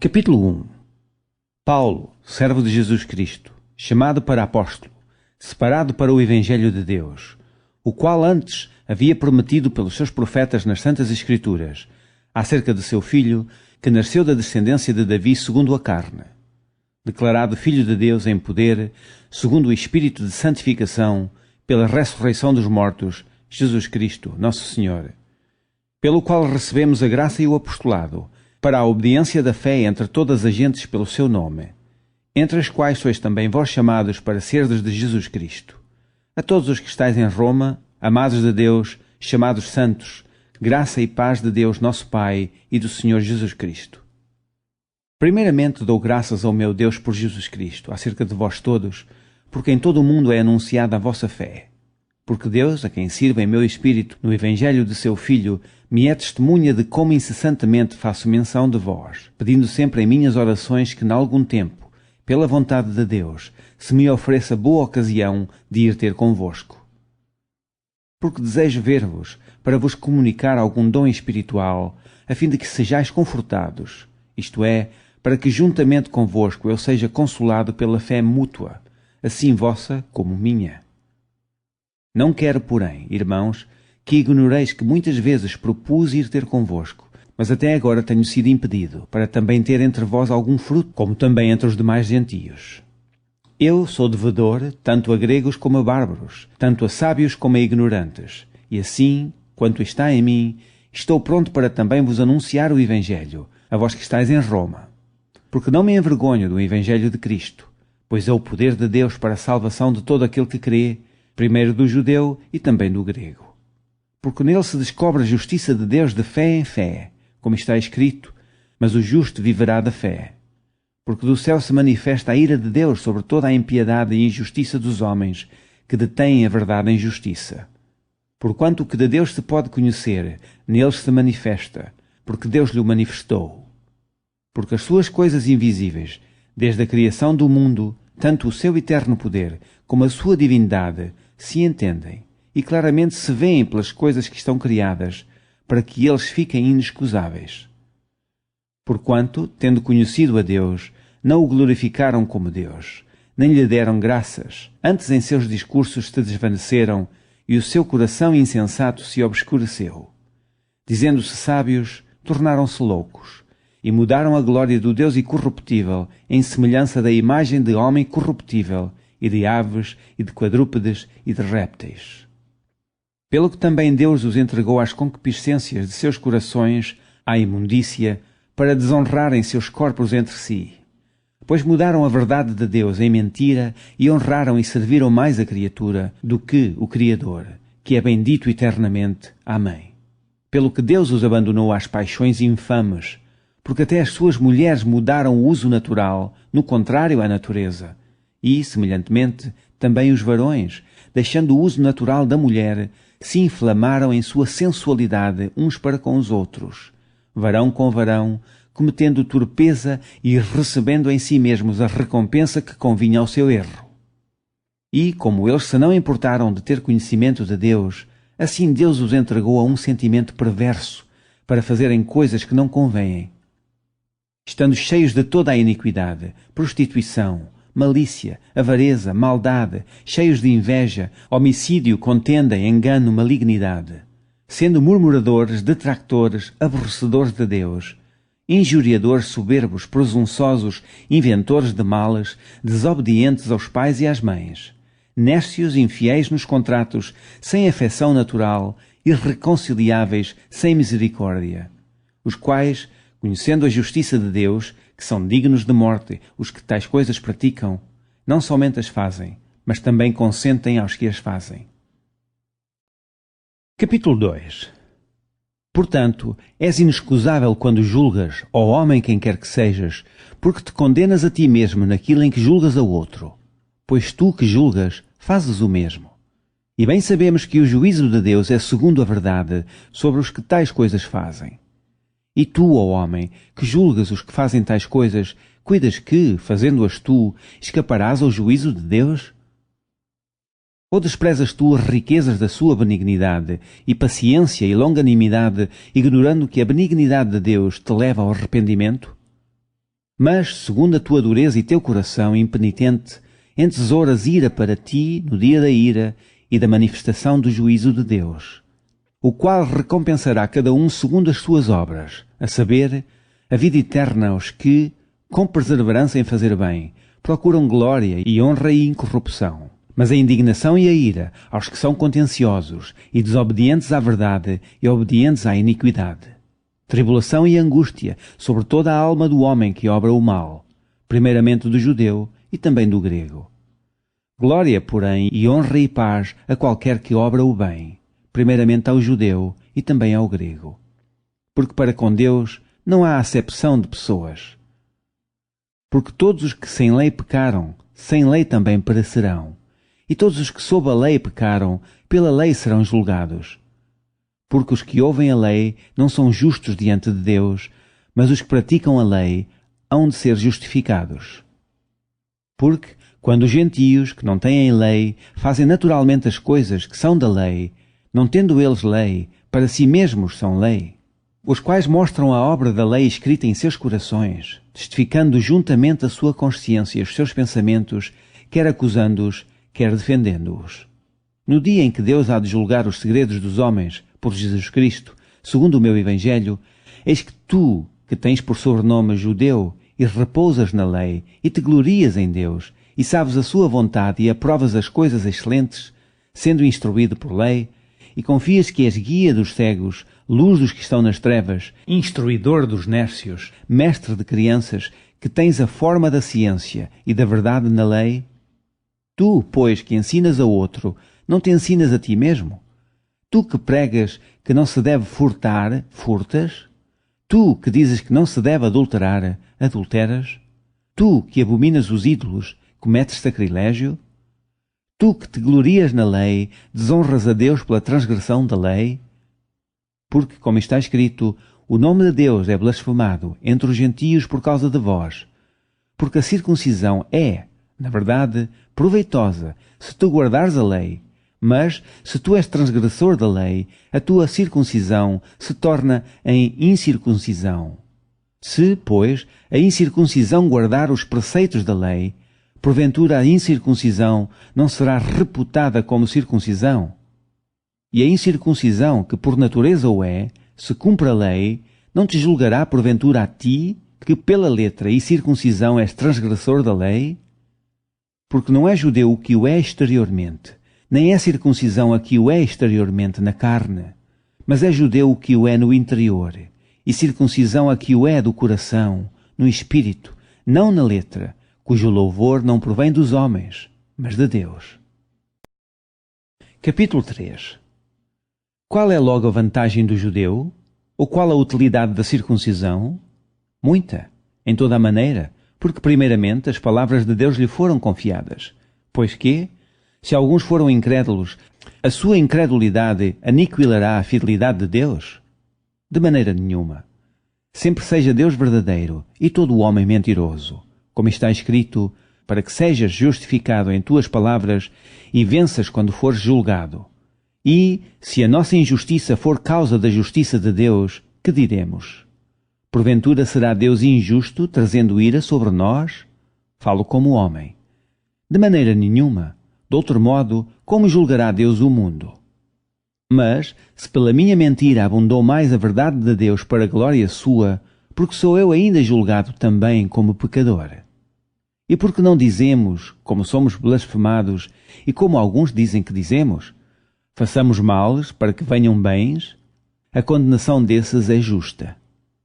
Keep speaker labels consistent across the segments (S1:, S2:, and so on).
S1: Capítulo 1. Paulo, servo de Jesus Cristo, chamado para apóstolo, separado para o Evangelho de Deus, o qual antes havia prometido pelos seus profetas nas Santas Escrituras, acerca de seu filho, que nasceu da descendência de Davi segundo a carne, declarado Filho de Deus em poder, segundo o Espírito de santificação, pela ressurreição dos mortos, Jesus Cristo, nosso Senhor, pelo qual recebemos a graça e o apostolado, para a obediência da fé entre todas as gentes pelo seu nome, entre as quais sois também vós chamados para serdes de Jesus Cristo. A todos os que estáis em Roma, amados de Deus, chamados santos, graça e paz de Deus nosso Pai e do Senhor Jesus Cristo. Primeiramente dou graças ao meu Deus por Jesus Cristo, acerca de vós todos, porque em todo o mundo é anunciada a vossa fé. Porque Deus, a quem sirvo em meu espírito no Evangelho de seu Filho, me é testemunha de como incessantemente faço menção de vós, pedindo sempre em minhas orações que, nalgum tempo, pela vontade de Deus, se me ofereça boa ocasião de ir ter convosco. Porque desejo ver-vos, para vos comunicar algum dom espiritual, a fim de que sejais confortados, isto é, para que juntamente convosco eu seja consolado pela fé mútua, assim vossa como minha. Não quero, porém, irmãos, que ignoreis que muitas vezes propus ir ter convosco, mas até agora tenho sido impedido, para também ter entre vós algum fruto, como também entre os demais gentios. Eu sou devedor, tanto a gregos como a bárbaros, tanto a sábios como a ignorantes, e assim, quanto está em mim, estou pronto para também vos anunciar o Evangelho, a vós que estáis em Roma. Porque não me envergonho do Evangelho de Cristo, pois é o poder de Deus para a salvação de todo aquele que crê, primeiro do judeu e também do grego. Porque nele se descobre a justiça de Deus de fé em fé, como está escrito, mas o justo viverá da fé. Porque do céu se manifesta a ira de Deus sobre toda a impiedade e injustiça dos homens, que detêm a verdade em justiça. Porquanto o que de Deus se pode conhecer, neles se manifesta, porque Deus lhe o manifestou. Porque as suas coisas invisíveis, desde a criação do mundo, tanto o seu eterno poder como a sua divindade, se entendem e claramente se veem pelas coisas que estão criadas, para que eles fiquem inexcusáveis. Porquanto, tendo conhecido a Deus, não o glorificaram como Deus, nem lhe deram graças, antes em seus discursos se desvaneceram, e o seu coração insensato se obscureceu. Dizendo-se sábios, tornaram-se loucos, e mudaram a glória do Deus incorruptível em semelhança da imagem de homem corruptível, e de aves, e de quadrúpedes, e de répteis. Pelo que também Deus os entregou às concupiscências de seus corações, à imundícia, para desonrarem seus corpos entre si. Pois mudaram a verdade de Deus em mentira e honraram e serviram mais a criatura do que o Criador, que é bendito eternamente. Amém. Pelo que Deus os abandonou às paixões infames, porque até as suas mulheres mudaram o uso natural, no contrário à natureza, e, semelhantemente, também os varões, deixando o uso natural da mulher, se inflamaram em sua sensualidade uns para com os outros, varão com varão, cometendo torpeza e recebendo em si mesmos a recompensa que convinha ao seu erro. E, como eles se não importaram de ter conhecimento de Deus, assim Deus os entregou a um sentimento perverso, para fazerem coisas que não convêm, estando cheios de toda a iniquidade, prostituição, malícia, avareza, maldade, cheios de inveja, homicídio, contenda, engano, malignidade, sendo murmuradores, detractores, aborrecedores de Deus, injuriadores, soberbos, presunçosos, inventores de males, desobedientes aos pais e às mães, nércios, infiéis nos contratos, sem afeição natural, irreconciliáveis, sem misericórdia, os quais, conhecendo a justiça de Deus, que são dignos de morte os que tais coisas praticam, não somente as fazem, mas também consentem aos que as fazem. Capítulo 2. Portanto, és inexcusável quando julgas, ó homem quem quer que sejas, porque te condenas a ti mesmo naquilo em que julgas a outro. Pois tu que julgas, fazes o mesmo. E bem sabemos que o juízo de Deus é segundo a verdade sobre os que tais coisas fazem. E tu, ó homem, que julgas os que fazem tais coisas, cuidas que, fazendo-as tu, escaparás ao juízo de Deus? Ou desprezas tu as riquezas da sua benignidade, e paciência e longanimidade, ignorando que a benignidade de Deus te leva ao arrependimento? Mas, segundo a tua dureza e teu coração impenitente, entesouras ira para ti no dia da ira e da manifestação do juízo de Deus, o qual recompensará cada um segundo as suas obras, a saber, a vida eterna aos que, com perseverança em fazer bem, procuram glória e honra e incorrupção. Mas a indignação e a ira aos que são contenciosos e desobedientes à verdade e obedientes à iniquidade. Tribulação e angústia sobre toda a alma do homem que obra o mal, primeiramente do judeu e também do grego. Glória, porém, e honra e paz a qualquer que obra o bem, primeiramente ao judeu e também ao grego. Porque para com Deus não há acepção de pessoas. Porque todos os que sem lei pecaram, sem lei também perecerão. E todos os que sob a lei pecaram, pela lei serão julgados. Porque os que ouvem a lei não são justos diante de Deus, mas os que praticam a lei hão de ser justificados. Porque, quando os gentios, que não têm lei, fazem naturalmente as coisas que são da lei, não tendo eles lei, para si mesmos são lei, os quais mostram a obra da lei escrita em seus corações, testificando juntamente a sua consciência e os seus pensamentos, quer acusando-os, quer defendendo-os. No dia em que Deus há de julgar os segredos dos homens por Jesus Cristo, segundo o meu Evangelho, eis que tu, que tens por sobrenome judeu, e repousas na lei, e te glorias em Deus, e sabes a sua vontade e aprovas as coisas excelentes, sendo instruído por lei, e confias que és guia dos cegos, luz dos que estão nas trevas, instruidor dos nércios, mestre de crianças, que tens a forma da ciência e da verdade na lei? Tu, pois, que ensinas a outro, não te ensinas a ti mesmo? Tu que pregas que não se deve furtar, furtas? Tu que dizes que não se deve adulterar, adulteras? Tu que abominas os ídolos, cometes sacrilégio? Tu que te glorias na lei, desonras a Deus pela transgressão da lei? Porque, como está escrito, o nome de Deus é blasfemado entre os gentios por causa de vós. Porque a circuncisão é, na verdade, proveitosa, se tu guardares a lei. Mas, se tu és transgressor da lei, a tua circuncisão se torna em incircuncisão. Se, pois, a incircuncisão guardar os preceitos da lei, porventura a incircuncisão não será reputada como circuncisão? E a incircuncisão, que por natureza o é, se cumpre a lei, não te julgará porventura a ti, que pela letra e circuncisão és transgressor da lei? Porque não é judeu o que o é exteriormente, nem é circuncisão a que o é exteriormente na carne, mas é judeu o que o é no interior, e circuncisão a que o é do coração, no espírito, não na letra, cujo louvor não provém dos homens, mas de Deus. Capítulo 3. Qual é logo a vantagem do judeu? Ou qual a utilidade da circuncisão? Muita, em toda a maneira, porque primeiramente as palavras de Deus lhe foram confiadas, pois que, se alguns foram incrédulos, a sua incredulidade aniquilará a fidelidade de Deus? De maneira nenhuma. Sempre seja Deus verdadeiro e todo o homem mentiroso, como está escrito, para que sejas justificado em tuas palavras e venças quando fores julgado. E, se a nossa injustiça for causa da justiça de Deus, que diremos? Porventura será Deus injusto, trazendo ira sobre nós? Falo como homem. De maneira nenhuma. De outro modo, como julgará Deus o mundo? Mas, se pela minha mentira abundou mais a verdade de Deus para a glória sua, porque sou eu ainda julgado também como pecador? E porque não dizemos, como somos blasfemados, e como alguns dizem que dizemos, façamos males para que venham bens? A condenação desses é justa.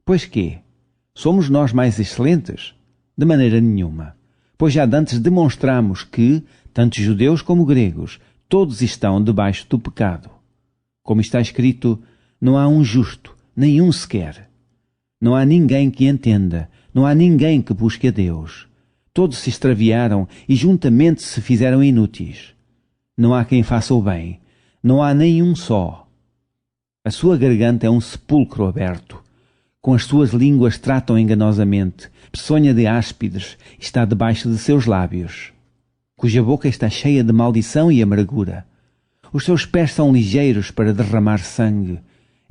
S1: Pois quê? Somos nós mais excelentes? De maneira nenhuma. Pois já dantes demonstramos que, tanto judeus como gregos, todos estão debaixo do pecado. Como está escrito, não há um justo, nenhum sequer. Não há ninguém que entenda, não há ninguém que busque a Deus. Todos se extraviaram e juntamente se fizeram inúteis. Não há quem faça o bem, não há nenhum só. A sua garganta é um sepulcro aberto. Com as suas línguas tratam enganosamente, peçonha de áspides está debaixo de seus lábios, cuja boca está cheia de maldição e amargura. Os seus pés são ligeiros para derramar sangue,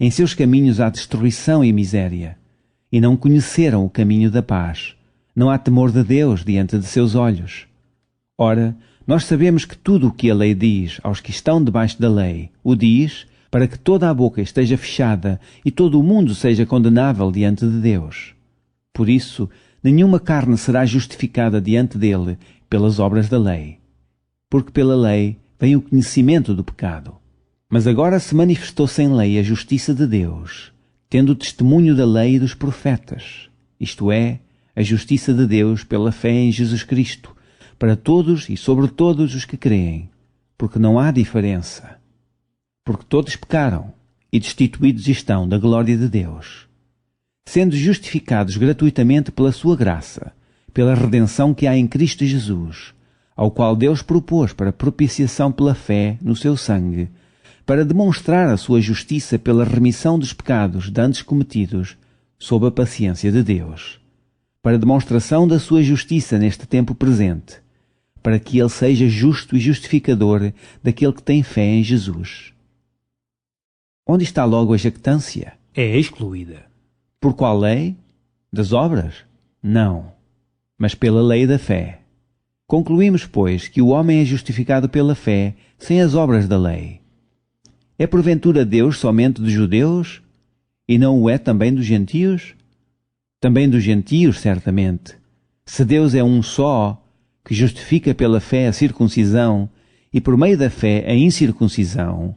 S1: em seus caminhos há destruição e miséria, e não conheceram o caminho da paz, não há temor de Deus diante de seus olhos. Ora, nós sabemos que tudo o que a lei diz aos que estão debaixo da lei, o diz para que toda a boca esteja fechada e todo o mundo seja condenável diante de Deus. Por isso, nenhuma carne será justificada diante dele pelas obras da lei, porque pela lei vem o conhecimento do pecado. Mas agora se manifestou sem lei a justiça de Deus, tendo o testemunho da lei e dos profetas, isto é, a justiça de Deus pela fé em Jesus Cristo, para todos e sobre todos os que creem, porque não há diferença. Porque todos pecaram e destituídos estão da glória de Deus, sendo justificados gratuitamente pela sua graça, pela redenção que há em Cristo Jesus, ao qual Deus propôs para propiciação pela fé no seu sangue, para demonstrar a sua justiça pela remissão dos pecados dantes cometidos sob a paciência de Deus, para demonstração da sua justiça neste tempo presente, para que ele seja justo e justificador daquele que tem fé em Jesus. Onde está logo a jactância?
S2: É excluída.
S1: Por qual lei? Das obras? Não, mas pela lei da fé. Concluímos, pois, que o homem é justificado pela fé, sem as obras da lei. É porventura Deus somente dos judeus? E não o é também dos gentios? Também dos gentios, certamente. Se Deus é um só, que justifica pela fé a circuncisão, e por meio da fé a incircuncisão,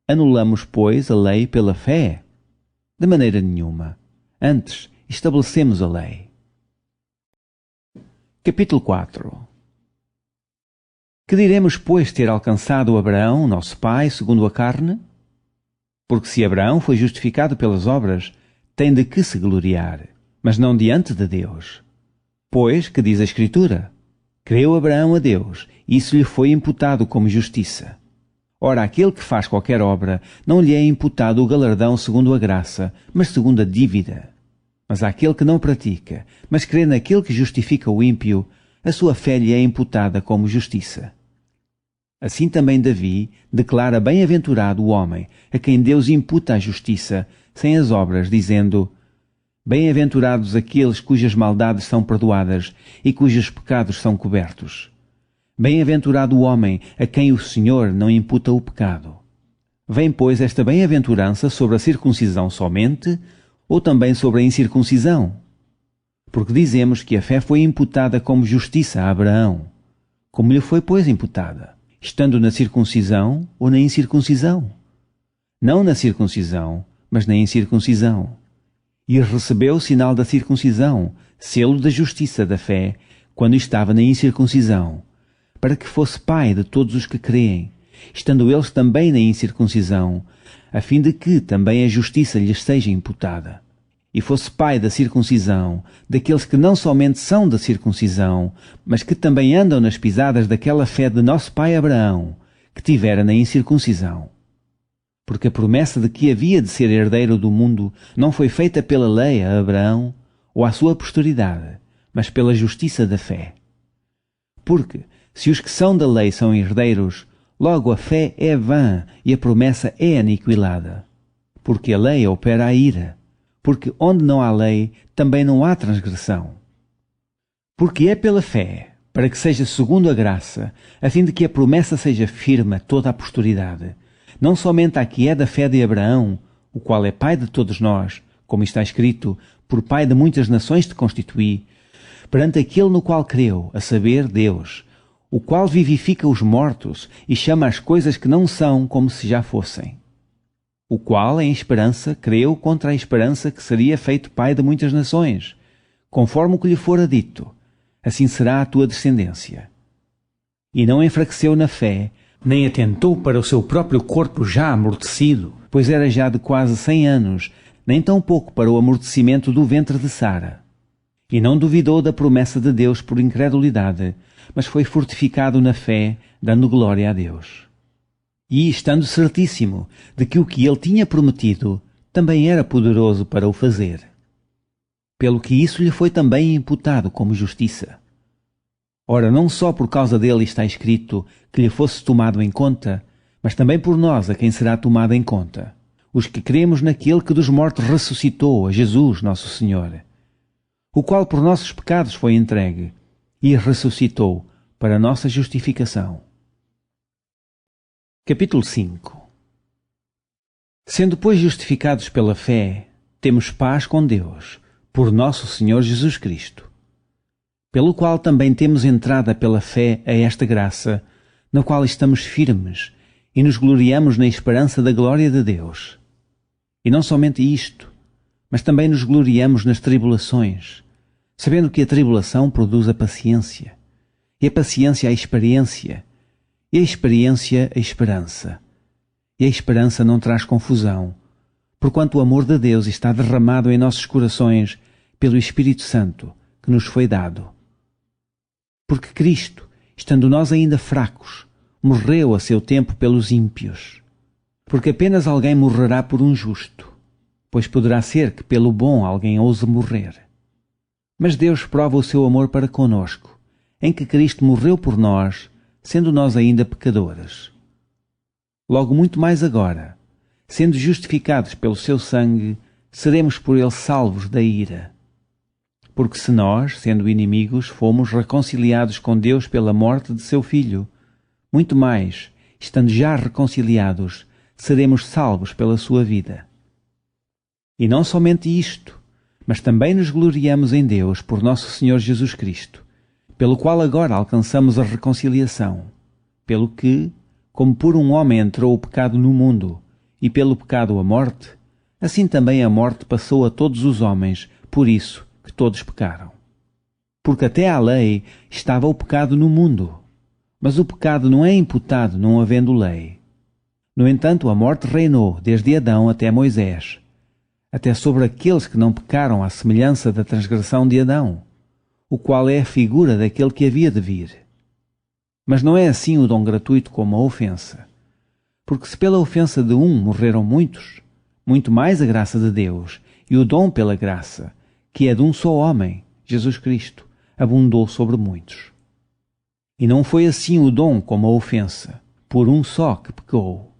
S1: anulamos, pois, a lei pela fé? De maneira nenhuma. Antes, estabelecemos a lei. Capítulo 4. Que diremos, pois, ter alcançado Abraão, nosso pai, segundo a carne? Porque se Abraão foi justificado pelas obras, tem de que se gloriar, mas não diante de Deus. Pois, que diz a Escritura? Creu Abraão a Deus, e isso lhe foi imputado como justiça. Ora, aquele que faz qualquer obra, não lhe é imputado o galardão segundo a graça, mas segundo a dívida. Mas àquele que não pratica, mas crê naquele que justifica o ímpio, a sua fé lhe é imputada como justiça. Assim também Davi declara bem-aventurado o homem a quem Deus imputa a justiça, sem as obras, dizendo: Bem-aventurados aqueles cujas maldades são perdoadas e cujos pecados são cobertos. Bem-aventurado o homem a quem o Senhor não imputa o pecado. Vem, pois, esta bem-aventurança sobre a circuncisão somente, ou também sobre a incircuncisão? Porque dizemos que a fé foi imputada como justiça a Abraão. Como lhe foi, pois, imputada? Estando na circuncisão ou na incircuncisão? Não na circuncisão, mas na incircuncisão. E recebeu o sinal da circuncisão, selo da justiça da fé, quando estava na incircuncisão, para que fosse pai de todos os que creem, estando eles também na incircuncisão, a fim de que também a justiça lhes seja imputada. E fosse pai da circuncisão, daqueles que não somente são da circuncisão, mas que também andam nas pisadas daquela fé de nosso pai Abraão, que tivera na incircuncisão. Porque a promessa de que havia de ser herdeiro do mundo não foi feita pela lei a Abraão ou à sua posteridade, mas pela justiça da fé. Porque, se os que são da lei são herdeiros, logo a fé é vã e a promessa é aniquilada. Porque a lei opera a ira. Porque onde não há lei, também não há transgressão. Porque é pela fé, para que seja segundo a graça, a fim de que a promessa seja firme a toda a posteridade, não somente à que é da fé de Abraão, o qual é pai de todos nós, como está escrito, por pai de muitas nações te constituí, perante aquele no qual creu, a saber, Deus, o qual vivifica os mortos e chama as coisas que não são como se já fossem. O qual, em esperança, creu contra a esperança que seria feito pai de muitas nações, conforme o que lhe fora dito, assim será a tua descendência. E não enfraqueceu na fé,
S2: Nem atentou para o seu próprio corpo já amortecido,
S1: pois era já de quase 100 anos, nem tampouco para o amortecimento do ventre de Sara. E não duvidou da promessa de Deus por incredulidade, mas foi fortificado na fé, dando glória a Deus. E, estando certíssimo de que o que ele tinha prometido também era poderoso para o fazer, pelo que isso lhe foi também imputado como justiça. Ora, não só por causa dele está escrito que lhe fosse tomado em conta, mas também por nós a quem será tomado em conta, os que cremos naquele que dos mortos ressuscitou, a Jesus, nosso Senhor, o qual por nossos pecados foi entregue e ressuscitou para a nossa justificação. Capítulo 5. Sendo, pois, justificados pela fé, temos paz com Deus, por nosso Senhor Jesus Cristo, pelo qual também temos entrada pela fé a esta graça, na qual estamos firmes e nos gloriamos na esperança da glória de Deus. E não somente isto, mas também nos gloriamos nas tribulações, sabendo que a tribulação produz a paciência, e a paciência a experiência, e a experiência a esperança. E a esperança não traz confusão, porquanto o amor de Deus está derramado em nossos corações pelo Espírito Santo que nos foi dado. Porque Cristo, estando nós ainda fracos, morreu a seu tempo pelos ímpios. Porque apenas alguém morrerá por um justo, pois poderá ser que pelo bom alguém ouse morrer. Mas Deus prova o seu amor para conosco, em que Cristo morreu por nós, sendo nós ainda pecadores. Logo muito mais agora, sendo justificados pelo seu sangue, seremos por ele salvos da ira. Porque se nós, sendo inimigos, fomos reconciliados com Deus pela morte de seu Filho, muito mais, estando já reconciliados, seremos salvos pela sua vida. E não somente isto, mas também nos gloriamos em Deus por nosso Senhor Jesus Cristo, pelo qual agora alcançamos a reconciliação, pelo que, como por um homem entrou o pecado no mundo, e pelo pecado a morte, assim também a morte passou a todos os homens, por isso que todos pecaram. Porque até à lei estava o pecado no mundo, mas o pecado não é imputado não havendo lei. No entanto, a morte reinou desde Adão até Moisés, até sobre aqueles que não pecaram à semelhança da transgressão de Adão, o qual é a figura daquele que havia de vir. Mas não é assim o dom gratuito como a ofensa. Porque se pela ofensa de um morreram muitos, muito mais a graça de Deus e o dom pela graça, que é de um só homem, Jesus Cristo, abundou sobre muitos. E não foi assim o dom como a ofensa, por um só que pecou.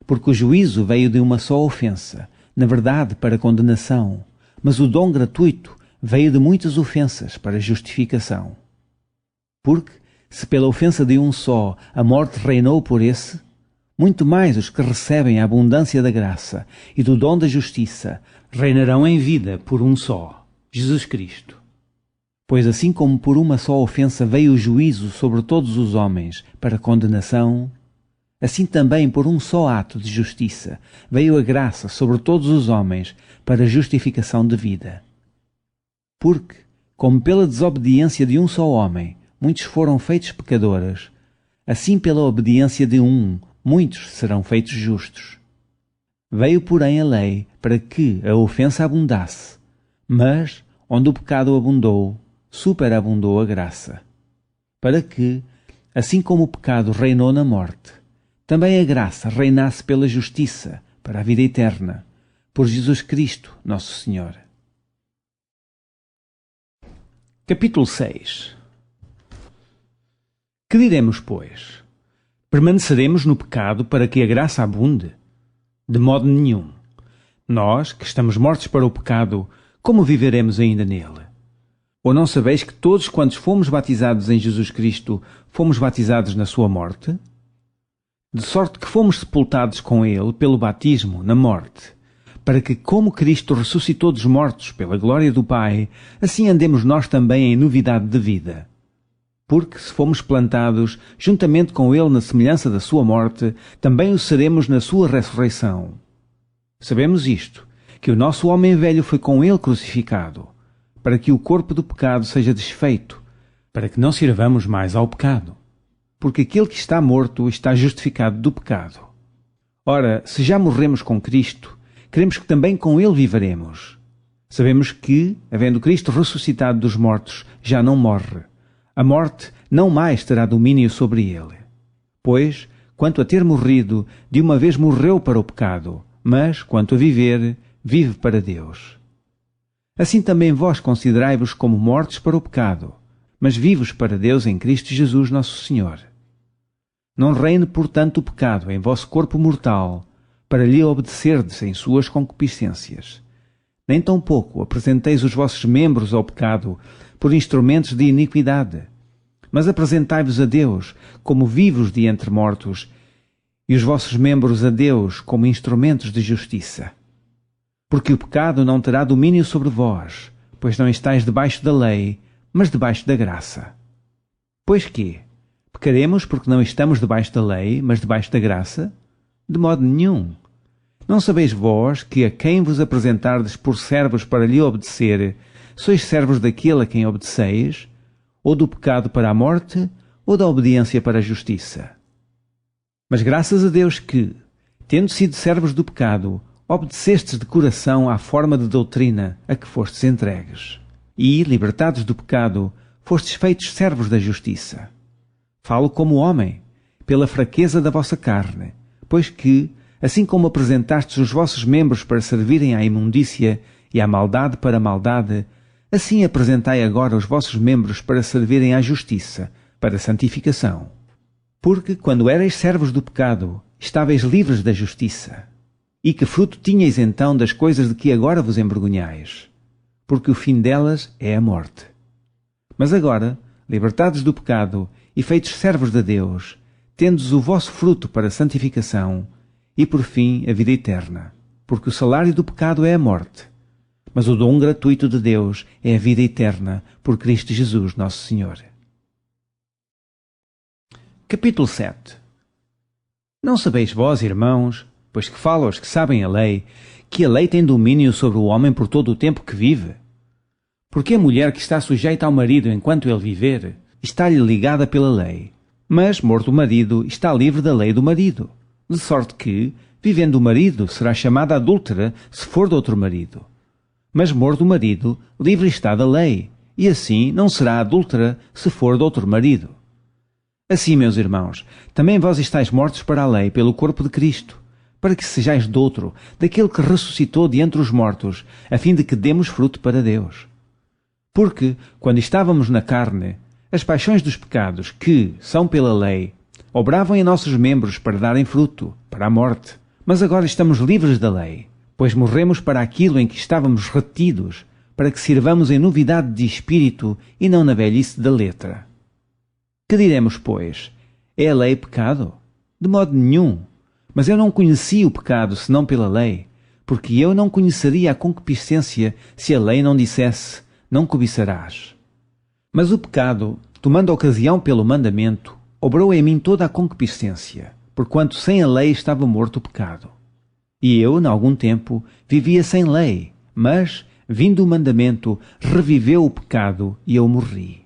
S1: Porque o juízo veio de uma só ofensa, na verdade para condenação, mas o dom gratuito veio de muitas ofensas para justificação. Porque, se pela ofensa de um só a morte reinou por esse, muito mais os que recebem a abundância da graça e do dom da justiça reinarão em vida por um só, Jesus Cristo. Pois assim como por uma só ofensa veio o juízo sobre todos os homens para condenação, assim também por um só ato de justiça veio a graça sobre todos os homens para justificação de vida. Porque, como pela desobediência de um só homem muitos foram feitos pecadores, assim pela obediência de um, muitos serão feitos justos. Veio, porém, a lei para que a ofensa abundasse, mas, onde o pecado abundou, superabundou a graça. Para que, assim como o pecado reinou na morte, também a graça reinasse pela justiça para a vida eterna, por Jesus Cristo, nosso Senhor. Capítulo 6. Que diremos, pois? Permaneceremos no pecado para que a graça abunde? De modo nenhum. Nós, que estamos mortos para o pecado, como viveremos ainda nele? Ou não sabeis que todos quantos fomos batizados em Jesus Cristo, fomos batizados na sua morte? De sorte que fomos sepultados com ele pelo batismo na morte, para que, como Cristo ressuscitou dos mortos pela glória do Pai, assim andemos nós também em novidade de vida. Porque, se fomos plantados juntamente com ele na semelhança da sua morte, também o seremos na sua ressurreição. Sabemos isto, que o nosso homem velho foi com ele crucificado, para que o corpo do pecado seja desfeito, para que não sirvamos mais ao pecado. Porque aquele que está morto está justificado do pecado. Ora, se já morremos com Cristo, queremos que também com ele viveremos. Sabemos que, havendo Cristo ressuscitado dos mortos, já não morre. A morte não mais terá domínio sobre ele. Pois, quanto a ter morrido, de uma vez morreu para o pecado, mas, quanto a viver, vive para Deus. Assim também vós considerai-vos como mortos para o pecado, mas vivos para Deus em Cristo Jesus nosso Senhor. Não reine, portanto, o pecado em vosso corpo mortal, para lhe obedecerdes em suas concupiscências. nem tampouco apresenteis os vossos membros ao pecado por instrumentos de iniquidade, mas apresentai-vos a Deus como vivos de entre mortos, e os vossos membros a Deus como instrumentos de justiça. Porque o pecado não terá domínio sobre vós, pois não estáis debaixo da lei, mas debaixo da graça. Pois quê? Pecaremos porque não estamos debaixo da lei, mas debaixo da graça? De modo nenhum. Não sabeis vós que a quem vos apresentardes por servos para lhe obedecer, sois servos daquele a quem obedeceis, ou do pecado para a morte, ou da obediência para a justiça? Mas graças a Deus que, tendo sido servos do pecado, obedecestes de coração à forma de doutrina a que fostes entregues, e, libertados do pecado, fostes feitos servos da justiça. Falo como homem, pela fraqueza da vossa carne, pois que, assim como apresentastes os vossos membros para servirem à imundícia e à maldade para a maldade, assim apresentai agora os vossos membros para servirem à justiça, para a santificação. Porque, quando erais servos do pecado, estáveis livres da justiça. E que fruto tinhais então das coisas de que agora vos envergonhais? Porque o fim delas é a morte. Mas agora, libertados do pecado e feitos servos de Deus, tendes o vosso fruto para a santificação e, por fim, a vida eterna. Porque o salário do pecado é a morte, mas o dom gratuito de Deus é a vida eterna por Cristo Jesus, nosso Senhor. Capítulo 7. Não sabeis vós, irmãos, pois que falo aos que sabem a lei, que a lei tem domínio sobre o homem por todo o tempo que vive? Porque a mulher que está sujeita ao marido enquanto ele viver, está-lhe ligada pela lei. Mas, morto o marido, está livre da lei do marido. De sorte que, vivendo o marido, será chamada adúltera se for de outro marido. Mas, morto o marido, livre está da lei, e assim não será adúltera se for de outro marido. Assim, meus irmãos, também vós estáis mortos para a lei pelo corpo de Cristo, para que sejais de outro, daquele que ressuscitou de entre os mortos, a fim de que demos fruto para Deus. Porque, quando estávamos na carne, as paixões dos pecados, que são pela lei, obravam em nossos membros para darem fruto, para a morte. Mas agora estamos livres da lei, pois morremos para aquilo em que estávamos retidos, para que sirvamos em novidade de espírito e não na velhice da letra. Que diremos, pois? É a lei pecado? De modo nenhum. Mas eu não conheci o pecado senão pela lei, porque eu não conheceria a concupiscência se a lei não dissesse, não cobiçarás. Mas o pecado, tomando ocasião pelo mandamento, obrou em mim toda a concupiscência, porquanto sem a lei estava morto o pecado. E eu, em algum tempo, vivia sem lei, mas, vindo o mandamento, reviveu o pecado e eu morri.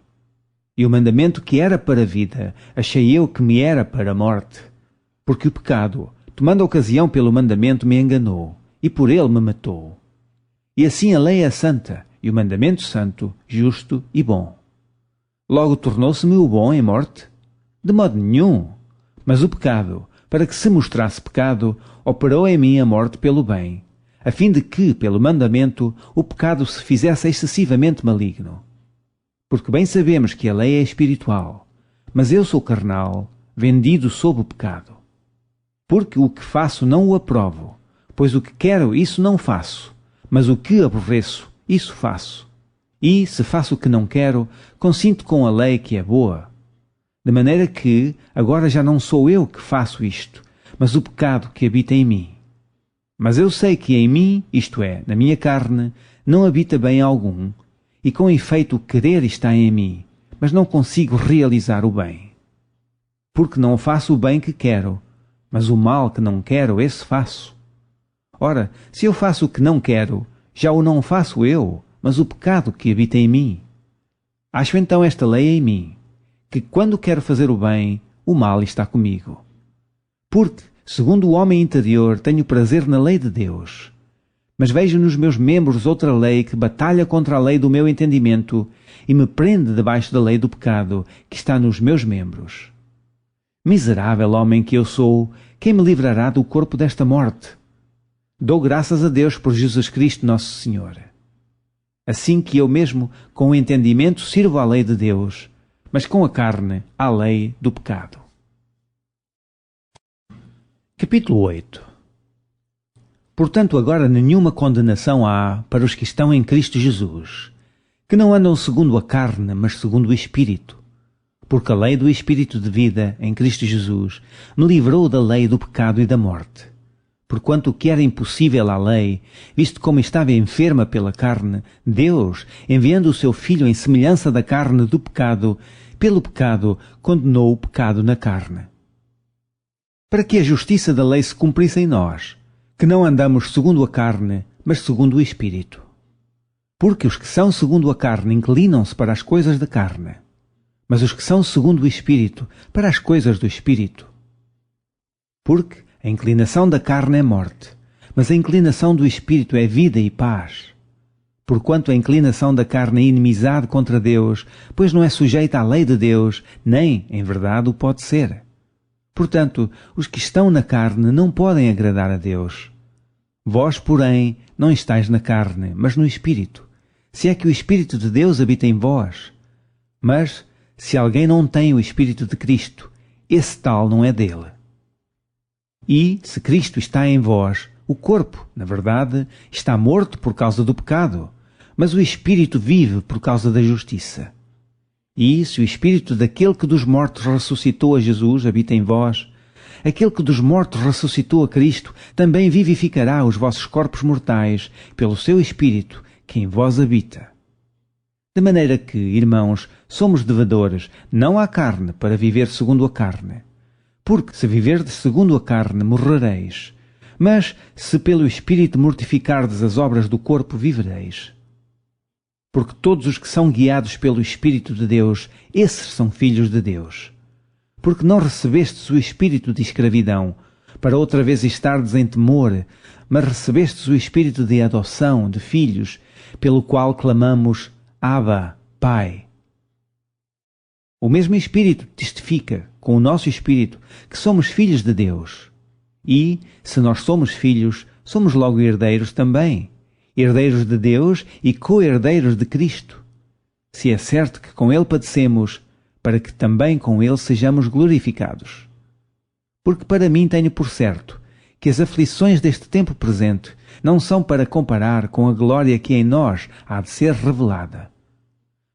S1: E o mandamento que era para a vida, achei eu que me era para a morte. Porque o pecado, tomando ocasião pelo mandamento, me enganou, e por ele me matou. E assim a lei é santa, e o mandamento santo, justo e bom. Logo tornou-se-me o bom em morte? De modo nenhum. Mas o pecado, para que se mostrasse pecado, operou em mim a morte pelo bem, a fim de que, pelo mandamento, o pecado se fizesse excessivamente maligno. Porque bem sabemos que a lei é espiritual, mas eu sou carnal, vendido sob o pecado. Porque o que faço não o aprovo, pois o que quero, isso não faço, mas o que aborreço, isso faço. E, se faço o que não quero, consinto com a lei que é boa. De maneira que, agora já não sou eu que faço isto, mas o pecado que habita em mim. Mas eu sei que em mim, isto é, na minha carne, não habita bem algum, e com efeito o querer está em mim, mas não consigo realizar o bem. Porque não faço o bem que quero, mas o mal que não quero, esse faço. Ora, se eu faço o que não quero, já o não faço eu, mas o pecado que habita em mim. Acho então esta lei em mim, que quando quero fazer o bem, o mal está comigo. Porque, segundo o homem interior, tenho prazer na lei de Deus. Mas vejo nos meus membros outra lei que batalha contra a lei do meu entendimento e me prende debaixo da lei do pecado que está nos meus membros. Miserável homem que eu sou, quem me livrará do corpo desta morte? Dou graças a Deus por Jesus Cristo nosso Senhor. Assim que eu mesmo, com o entendimento, sirvo à lei de Deus, mas com a carne, à lei do pecado. Capítulo 8. Portanto, agora nenhuma condenação há para os que estão em Cristo Jesus, que não andam segundo a carne, mas segundo o Espírito. Porque a lei do Espírito de vida em Cristo Jesus me livrou da lei do pecado e da morte. Porquanto o que era impossível à lei, visto como estava enferma pela carne, Deus, enviando o seu Filho em semelhança da carne do pecado, pelo pecado condenou o pecado na carne. Para que a justiça da lei se cumprisse em nós, que não andamos segundo a carne, mas segundo o Espírito. Porque os que são segundo a carne inclinam-se para as coisas da carne, mas os que são segundo o Espírito, para as coisas do Espírito. Porque a inclinação da carne é morte, mas a inclinação do Espírito é vida e paz. Porquanto a inclinação da carne é inimizade contra Deus, pois não é sujeita à lei de Deus, nem, em verdade, o pode ser. Portanto, os que estão na carne não podem agradar a Deus. Vós, porém, não estáis na carne, mas no Espírito, se é que o Espírito de Deus habita em vós. Mas, se alguém não tem o Espírito de Cristo, esse tal não é dele. E, se Cristo está em vós, o corpo, na verdade, está morto por causa do pecado, mas o Espírito vive por causa da justiça. E, se o Espírito daquele que dos mortos ressuscitou a Jesus habita em vós, aquele que dos mortos ressuscitou a Cristo também vivificará os vossos corpos mortais pelo seu Espírito que em vós habita. De maneira que, irmãos, somos devedores, não à carne, para viver segundo a carne. Porque, se viverdes segundo a carne, morrereis. Mas, se pelo Espírito mortificardes as obras do corpo, vivereis. Porque todos os que são guiados pelo Espírito de Deus, esses são filhos de Deus. Porque não recebestes o espírito de escravidão, para outra vez estardes em temor, mas recebestes o espírito de adoção, de filhos, pelo qual clamamos, Abba, Pai. O mesmo Espírito testifica, com o nosso Espírito, que somos filhos de Deus. E, se nós somos filhos, somos logo herdeiros também, herdeiros de Deus e co-herdeiros de Cristo. Se é certo que com Ele padecemos, para que também com Ele sejamos glorificados. Porque para mim tenho por certo que as aflições deste tempo presente não são para comparar com a glória que em nós há de ser revelada.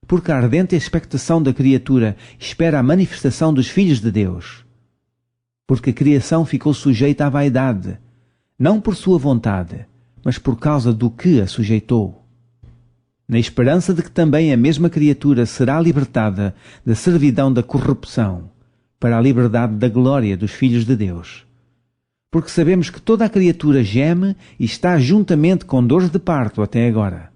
S1: Porque a ardente expectação da criatura espera a manifestação dos filhos de Deus. Porque a criação ficou sujeita à vaidade, não por sua vontade, mas por causa do que a sujeitou. Na esperança de que também a mesma criatura será libertada da servidão da corrupção, para a liberdade da glória dos filhos de Deus. Porque sabemos que toda a criatura geme e está juntamente com dores de parto até agora.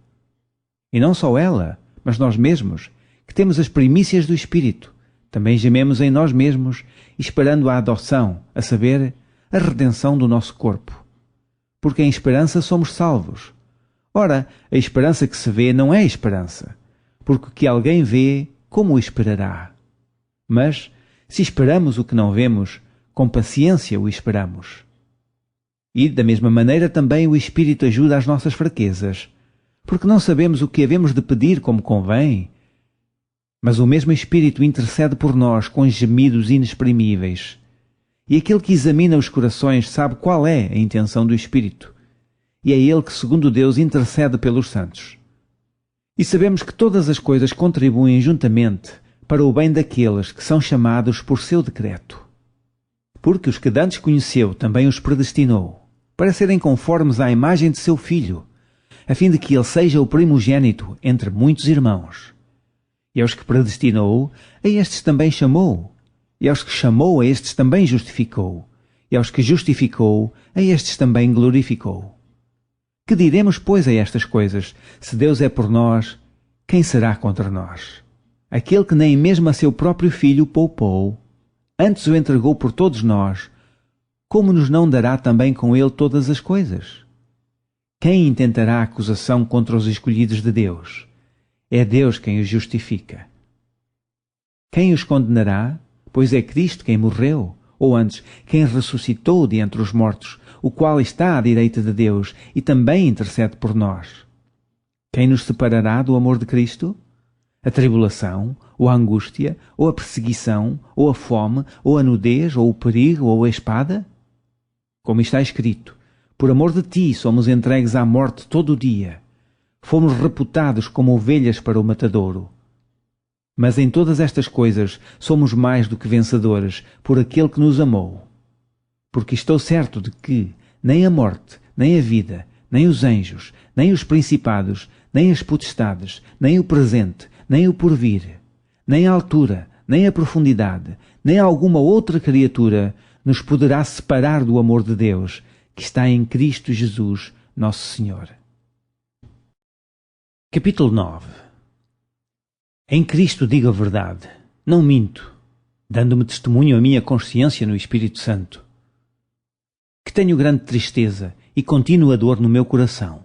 S1: E não só ela, mas nós mesmos, que temos as primícias do Espírito, também gememos em nós mesmos, esperando a adoção, a saber, a redenção do nosso corpo. Porque em esperança somos salvos. Ora, a esperança que se vê não é esperança, porque o que alguém vê, como o esperará? Mas, se esperamos o que não vemos, com paciência o esperamos. E, da mesma maneira, também o Espírito ajuda às nossas fraquezas, porque não sabemos o que havemos de pedir como convém. Mas o mesmo Espírito intercede por nós com gemidos inexprimíveis. E aquele que examina os corações sabe qual é a intenção do Espírito. E é Ele que, segundo Deus, intercede pelos santos. E sabemos que todas as coisas contribuem juntamente para o bem daqueles que são chamados por seu decreto. Porque os que dantes conheceu também os predestinou, para serem conformes à imagem de seu Filho, a fim de que ele seja o primogênito entre muitos irmãos. E aos que predestinou, a estes também chamou. E aos que chamou, a estes também justificou. E aos que justificou, a estes também glorificou. Que diremos, pois, a estas coisas? Se Deus é por nós, quem será contra nós? Aquele que nem mesmo a seu próprio Filho poupou, antes o entregou por todos nós, como nos não dará também com ele todas as coisas? Quem intentará acusação contra os escolhidos de Deus? É Deus quem os justifica. Quem os condenará? Pois é Cristo quem morreu, ou antes, quem ressuscitou de entre os mortos, o qual está à direita de Deus e também intercede por nós. Quem nos separará do amor de Cristo? A tribulação, ou a angústia, ou a perseguição, ou a fome, ou a nudez, ou o perigo, ou a espada? Como está escrito,
S2: Por amor de ti somos entregues à morte todo o dia. Fomos reputados como ovelhas para o matadouro. Mas em todas estas coisas somos mais do que vencedores por aquele que nos amou. Porque estou certo de que nem a morte, nem a vida, nem os anjos, nem os principados, nem as potestades, nem o presente, nem o porvir, nem a altura, nem a profundidade, nem alguma outra criatura nos poderá separar do amor de Deus, que está em Cristo Jesus, nosso Senhor. Capítulo 9. Em Cristo digo a verdade, não minto, dando-me testemunho a minha consciência no Espírito Santo, que tenho grande tristeza e contínua dor no meu coração,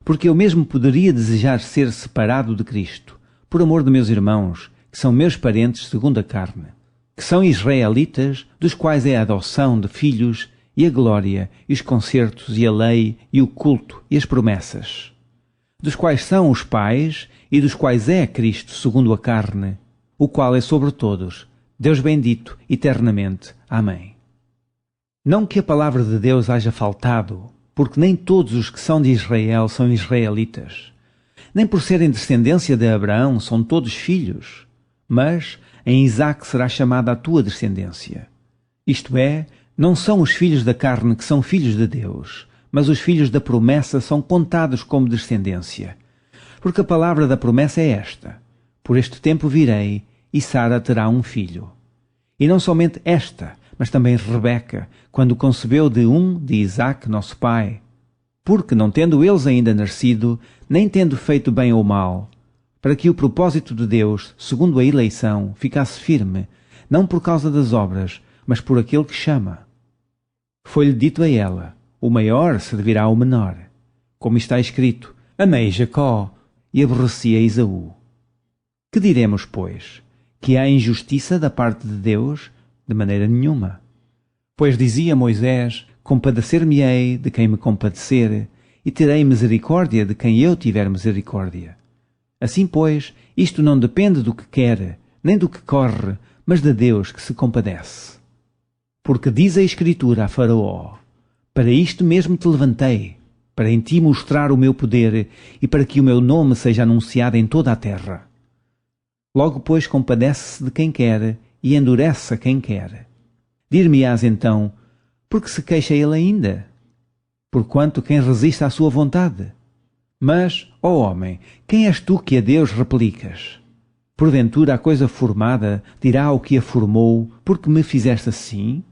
S2: porque eu mesmo poderia desejar ser separado de Cristo, por amor de meus irmãos, que são meus parentes segundo a carne, que são israelitas, dos quais é a adoção de filhos, e a glória, e os concertos, e a lei, e o culto, e as promessas, dos quais são os pais, e dos quais é Cristo segundo a carne, o qual é sobre todos, Deus bendito eternamente. Amém. Não que a palavra de Deus haja faltado, porque nem todos os que são de Israel são israelitas, nem por serem descendência de Abraão são todos filhos, mas em Isaque será chamada a tua descendência. Isto é, não são os filhos da carne que são filhos de Deus, mas os filhos da promessa são contados como descendência. Porque a palavra da promessa é esta: por este tempo virei, e Sara terá um filho. E não somente esta, mas também Rebeca, quando concebeu de Isaque, nosso pai. Porque, não tendo eles ainda nascido, nem tendo feito bem ou mal, para que o propósito de Deus, segundo a eleição, ficasse firme, não por causa das obras, mas por aquele que chama. Foi-lhe dito a ela: o maior servirá ao menor. Como está escrito: amei Jacó e aborreci a Esaú. Que diremos, pois? Que há injustiça da parte de Deus? De maneira nenhuma. Pois dizia Moisés: compadecer-me-ei de quem me compadecer, e terei misericórdia de quem eu tiver misericórdia. Assim, pois, isto não depende do que quer, nem do que corre, mas de Deus que se compadece. Porque diz a Escritura a Faraó: para isto mesmo te levantei, para em ti mostrar o meu poder e para que o meu nome seja anunciado em toda a terra. Logo, pois, compadece-se de quem quer e endurece a quem quer. Dir-me-ás então: por que se queixa ele ainda? Porquanto quem resiste à sua vontade? Mas, ó homem, quem és tu que a Deus replicas? Porventura a coisa formada dirá ao que a formou: porque me fizeste assim?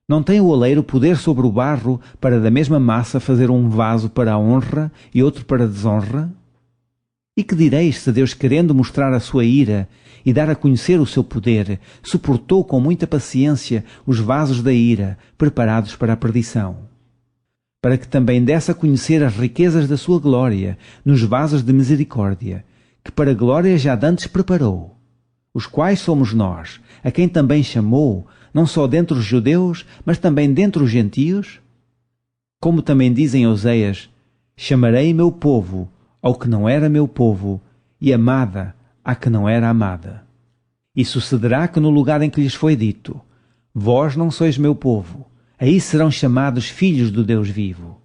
S2: Não tem o oleiro poder sobre o barro para da mesma massa fazer um vaso para a honra e outro para a desonra? E que direis se Deus, querendo mostrar a sua ira e dar a conhecer o seu poder, suportou com muita paciência os vasos da ira, preparados para a perdição, para que também desse a conhecer as riquezas da sua glória nos vasos de misericórdia, que para a glória já dantes preparou, os quais somos nós, a quem também chamou, não só dentre os judeus, mas também dentre os gentios? Como também dizem Oseias: chamarei meu povo ao que não era meu povo, e amada à que não era amada. E sucederá que no lugar em que lhes foi dito: vós não sois meu povo, aí serão chamados filhos do Deus vivo.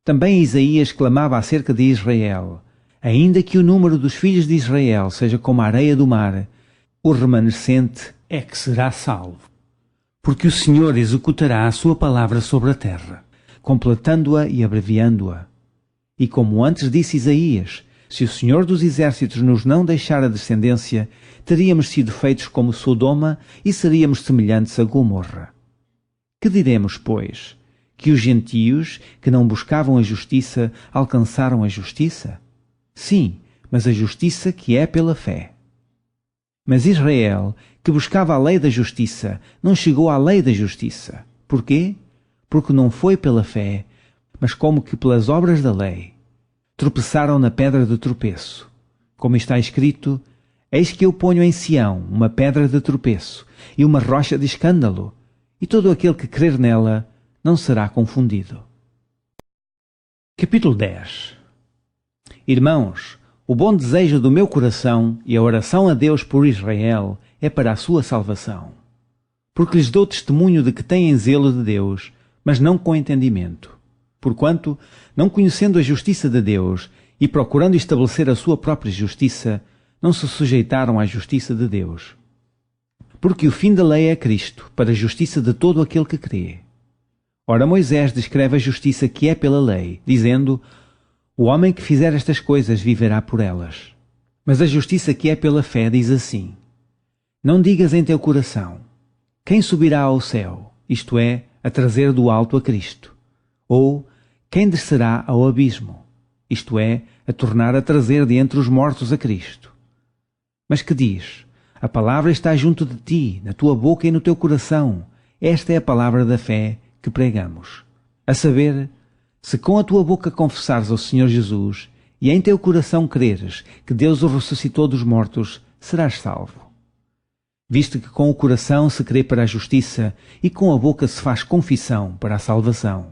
S2: Também Isaías clamava acerca de Israel: ainda que o número dos filhos de Israel seja como a areia do mar, o remanescente é que será salvo. Porque o Senhor executará a sua palavra sobre a terra, completando-a e abreviando-a. E como antes disse Isaías: se o Senhor dos Exércitos nos não deixar a descendência, teríamos sido feitos como Sodoma e seríamos semelhantes a Gomorra. Que diremos, pois? Que os gentios, que não buscavam a justiça, alcançaram a justiça? Sim, mas a justiça que é pela fé. Mas Israel, que buscava a lei da justiça, não chegou à lei da justiça. Porquê? Porque não foi pela fé, mas como que pelas obras da lei. Tropeçaram na pedra de tropeço. Como está escrito: eis que eu ponho em Sião uma pedra de tropeço e uma rocha de escândalo, e todo aquele que crer nela não será confundido. Capítulo 10. Irmãos, o bom desejo do meu coração e a oração a Deus por Israel é para a sua salvação. Porque lhes dou testemunho de que têm zelo de Deus, mas não com entendimento. porquanto, não conhecendo a justiça de Deus e procurando estabelecer a sua própria justiça, não se sujeitaram à justiça de Deus. Porque o fim da lei é Cristo, para a justiça de todo aquele que crê. Ora, Moisés descreve a justiça que é pela lei, dizendo: o homem que fizer estas coisas viverá por elas. Mas a justiça que é pela fé diz assim: não digas em teu coração: quem subirá ao céu, isto é, a trazer do alto a Cristo? Ou quem descerá ao abismo, isto é, a tornar a trazer de entre os mortos a Cristo? Mas que diz: a palavra está junto de ti, na tua boca e no teu coração. Esta é a palavra da fé que pregamos. A saber, se com a tua boca confessares ao Senhor Jesus e em teu coração creres que Deus o ressuscitou dos mortos, serás salvo. Visto que com o coração se crê para a justiça e com a boca se faz confissão para a salvação.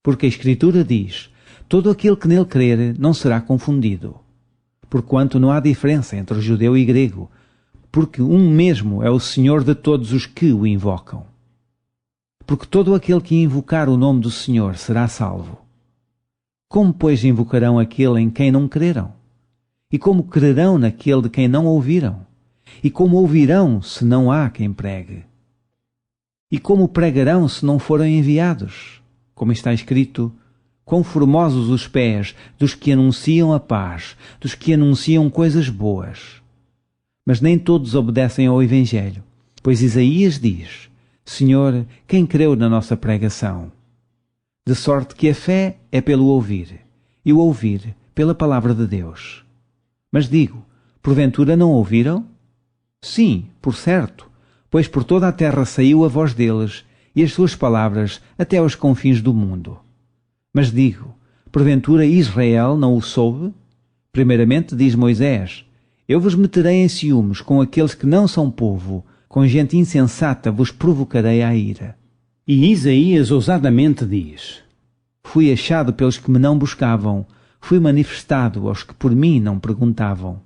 S2: Porque a Escritura diz: todo aquele que nele crer não será confundido. Porquanto não há diferença entre o judeu e grego, porque um mesmo é o Senhor de todos os que o invocam. Porque todo aquele que invocar o nome do Senhor será salvo. Como, pois, invocarão aquele em quem não creram? E como crerão naquele de quem não ouviram? E como ouvirão se não há quem pregue? E como pregarão se não forem enviados? Como está escrito: quão formosos os pés dos que anunciam a paz, dos que anunciam coisas boas. Mas nem todos obedecem ao Evangelho, pois Isaías diz: Senhor, quem creu na nossa pregação? De sorte que a fé é pelo ouvir, e o ouvir pela palavra de Deus. Mas digo, porventura não ouviram? Sim, por certo, pois por toda a terra saiu a voz deles, e as suas palavras até aos confins do mundo. Mas digo, porventura Israel não o soube? Primeiramente diz Moisés: eu vos meterei em ciúmes com aqueles que não são povo, com gente insensata vos provocarei à ira. E Isaías ousadamente diz: fui achado pelos que me não buscavam, fui manifestado aos que por mim não perguntavam.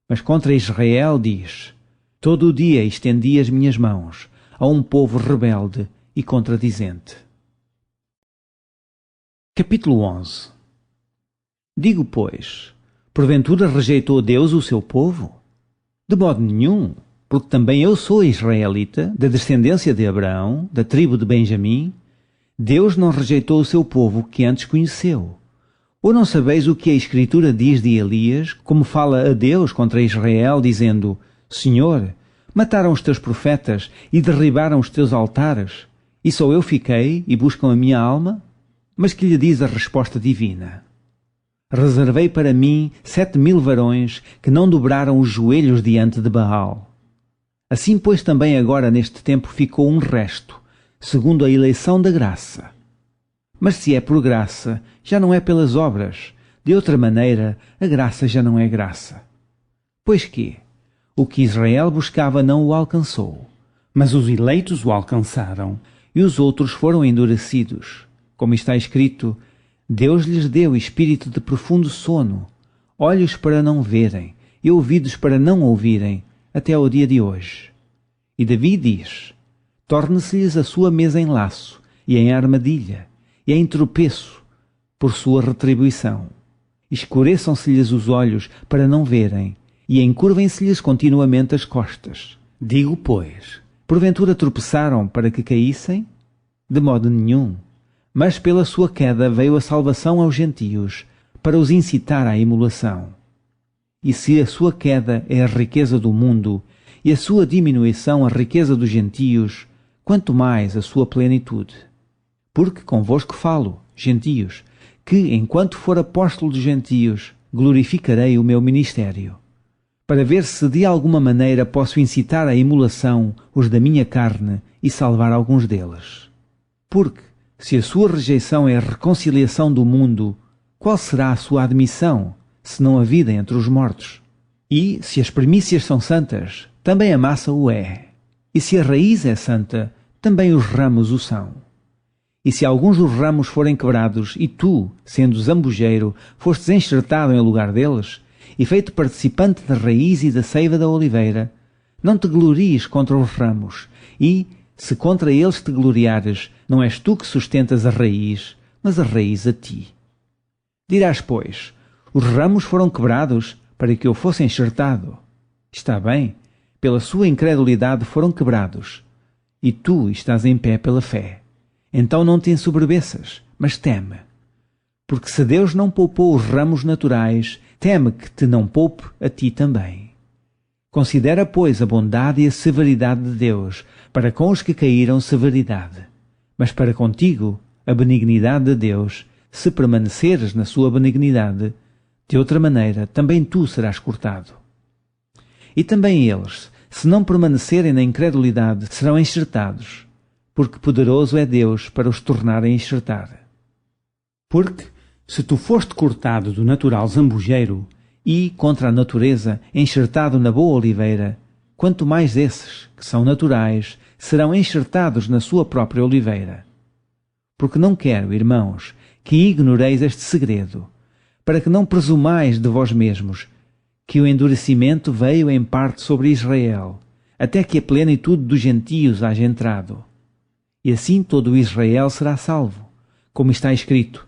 S2: Mas contra Israel diz: todo o dia estendi as minhas mãos a um povo rebelde e contradizente. Capítulo 11. Digo, pois, porventura rejeitou Deus o seu povo? De modo nenhum, porque também eu sou israelita, da descendência de Abraão, da tribo de Benjamim. Deus não rejeitou o seu povo que antes conheceu. Ou não sabeis o que a Escritura diz de Elias, como fala a Deus contra Israel, dizendo: Senhor, mataram os teus profetas e derribaram os teus altares, e só eu fiquei e buscam a minha alma? Mas que lhe diz a resposta divina? Reservei para mim 7.000 varões que não dobraram os joelhos diante de Baal. Assim, pois, também agora neste tempo ficou um resto, segundo a eleição da graça. Mas se é por graça, já não é pelas obras. De outra maneira, a graça já não é graça. Pois que o que Israel buscava não o alcançou, mas os eleitos o alcançaram, e os outros foram endurecidos. Como está escrito: Deus lhes deu espírito de profundo sono, olhos para não verem e ouvidos para não ouvirem, até ao dia de hoje. E Davi diz: torne-se-lhes a sua mesa em laço e em armadilha e em tropeço por sua retribuição. Escureçam-se-lhes os olhos para não verem e encurvem-se-lhes continuamente as costas. Digo, pois, porventura tropeçaram para que caíssem? De modo nenhum. Mas pela sua queda veio a salvação aos gentios, para os incitar à emulação. E se a sua queda é a riqueza do mundo, e a sua diminuição a riqueza dos gentios, quanto mais a sua plenitude. Porque convosco falo, gentios, que, enquanto for apóstolo dos gentios, glorificarei o meu ministério, para ver se de alguma maneira posso incitar à emulação os da minha carne e salvar alguns deles. Porque, se a sua rejeição é a reconciliação do mundo, qual será a sua admissão, senão a vida entre os mortos? E, se as primícias são santas, também a massa o é. E se a raiz é santa, também os ramos o são. E se alguns dos ramos forem quebrados, e tu, sendo zambujeiro, fostes enxertado em lugar deles, e feito participante da raiz e da seiva da oliveira, não te glories contra os ramos, e, se contra eles te gloriares, não és tu que sustentas a raiz, mas a raiz a ti. Dirás, pois, os ramos foram quebrados para que eu fosse enxertado. Está bem, pela sua incredulidade foram quebrados, e tu estás em pé pela fé. Então não te ensoberbeças, mas teme. Porque se Deus não poupou os ramos naturais, teme que te não poupe a ti também. Considera, pois, a bondade e a severidade de Deus, para com os que caíram severidade, mas para contigo a benignidade de Deus, se permaneceres na sua benignidade, de outra maneira também tu serás cortado. E também eles, se não permanecerem na incredulidade, serão enxertados, porque poderoso é Deus para os tornar a enxertar. Porque, se tu foste cortado do natural zambujeiro e, contra a natureza, enxertado na boa oliveira, quanto mais esses, que são naturais, serão enxertados na sua própria oliveira. Porque não quero, irmãos, que ignoreis este segredo, para que não presumais de vós mesmos, que o endurecimento veio em parte sobre Israel, até que a plenitude dos gentios haja entrado. E assim todo o Israel será salvo, como está escrito: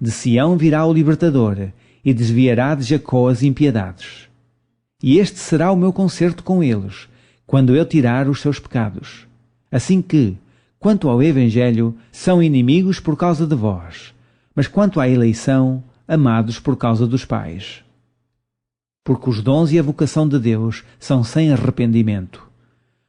S2: de Sião virá o libertador, e desviará de Jacó as impiedades. E este será o meu concerto com eles, quando eu tirar os seus pecados. Assim que, quanto ao Evangelho, são inimigos por causa de vós, mas quanto à eleição, amados por causa dos pais. Porque os dons e a vocação de Deus são sem arrependimento.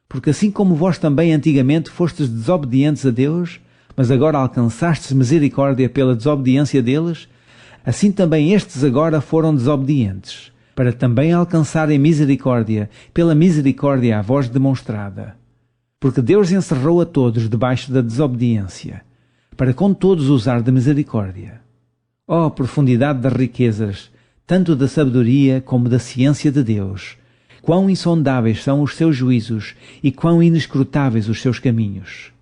S2: Porque assim como vós também antigamente fostes desobedientes a Deus, mas agora alcançastes misericórdia pela desobediência deles, assim também estes agora foram desobedientes, para também alcançarem misericórdia pela misericórdia a vós demonstrada. Porque Deus encerrou a todos debaixo da desobediência, para com todos usar de misericórdia. Ó profundidade das riquezas, tanto da sabedoria como da ciência de Deus! Quão insondáveis são os seus juízos e quão inescrutáveis os seus caminhos!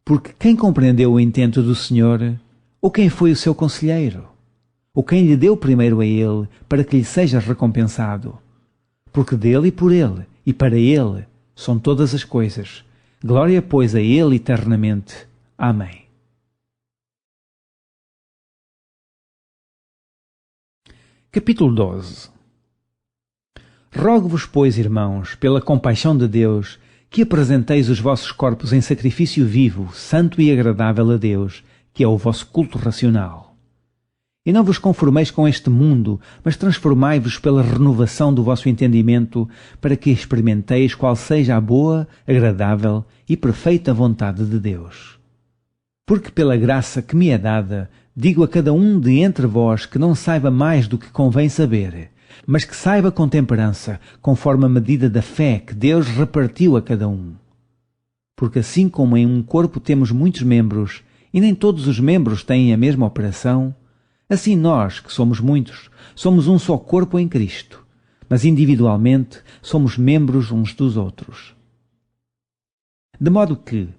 S2: Porque quem compreendeu o intento do Senhor? Ou quem foi o seu conselheiro? Ou quem lhe deu primeiro a ele, para que lhe seja recompensado? Porque dele e por ele, e para ele, são todas as coisas. Glória, pois, a ele eternamente. Amém. Capítulo 12. Rogo-vos, pois, irmãos, pela compaixão de Deus, que apresenteis os vossos corpos em sacrifício vivo, santo e agradável a Deus, que é o vosso culto racional. E não vos conformeis com este mundo, mas transformai-vos pela renovação do vosso entendimento, para que experimenteis qual seja a boa, agradável e perfeita vontade de Deus. Porque pela graça que me é dada, digo a cada um de entre vós que não saiba mais do que convém saber, mas que saiba com temperança, conforme a medida da fé que Deus repartiu a cada um. Porque assim como em um corpo temos muitos membros, e nem todos os membros têm a mesma operação, assim nós, que somos muitos, somos um só corpo em Cristo, mas individualmente somos membros uns dos outros. De modo que,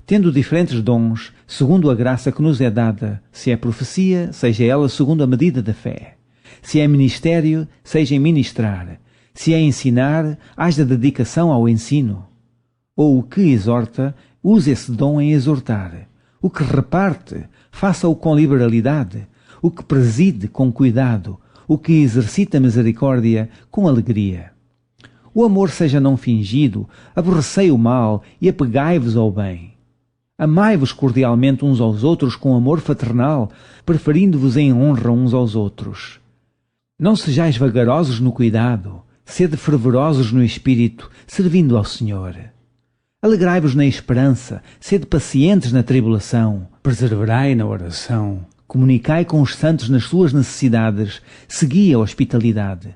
S2: tendo diferentes dons, segundo a graça que nos é dada, se é profecia, seja ela segundo a medida da fé. Se é ministério, seja em ministrar. Se é ensinar, haja dedicação ao ensino. Ou o que exorta, use esse dom em exortar. O que reparte, faça-o com liberalidade. O que preside, com cuidado. O que exercita misericórdia, com alegria. O amor seja não fingido, aborrecei o mal e apegai-vos ao bem. Amai-vos cordialmente uns aos outros com amor fraternal, preferindo-vos em honra uns aos outros. Não sejais vagarosos no cuidado, sede fervorosos no espírito, servindo ao Senhor. Alegrai-vos na esperança, sede pacientes na tribulação, perseverai na oração, comunicai com os santos nas suas necessidades, segui a hospitalidade.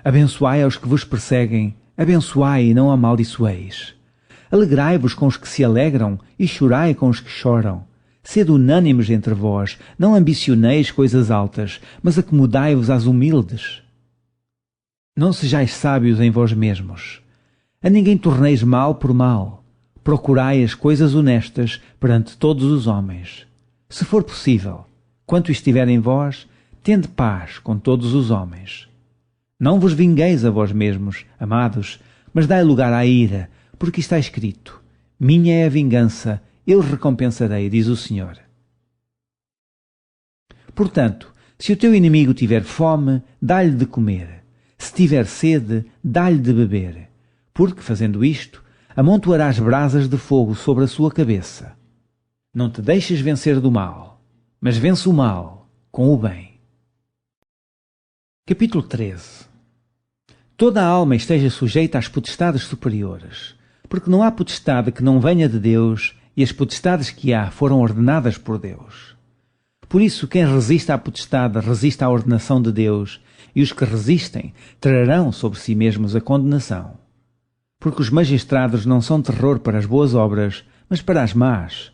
S2: Abençoai aos que vos perseguem, abençoai e não amaldiçoeis. Alegrai-vos com os que se alegram e chorai com os que choram. Sede unânimes entre vós, não ambicioneis coisas altas, mas acomodai-vos às humildes. Não sejais sábios em vós mesmos. A ninguém torneis mal por mal. Procurai as coisas honestas perante todos os homens. Se for possível, quanto estiver em vós, tende paz com todos os homens. Não vos vingueis a vós mesmos, amados, mas dai lugar à ira, porque está escrito: minha é a vingança, eu recompensarei, diz o Senhor. Portanto, se o teu inimigo tiver fome, dá-lhe de comer. Se tiver sede, dá-lhe de beber. Porque, fazendo isto, amontoarás brasas de fogo sobre a sua cabeça. Não te deixes vencer do mal, mas vence o mal com o bem. Capítulo 13. Toda a alma esteja sujeita às potestades superiores, porque não há potestade que não venha de Deus, e as potestades que há foram ordenadas por Deus. Por isso, quem resiste à potestade resiste à ordenação de Deus, e os que resistem trarão sobre si mesmos a condenação. Porque os magistrados não são terror para as boas obras, mas para as más.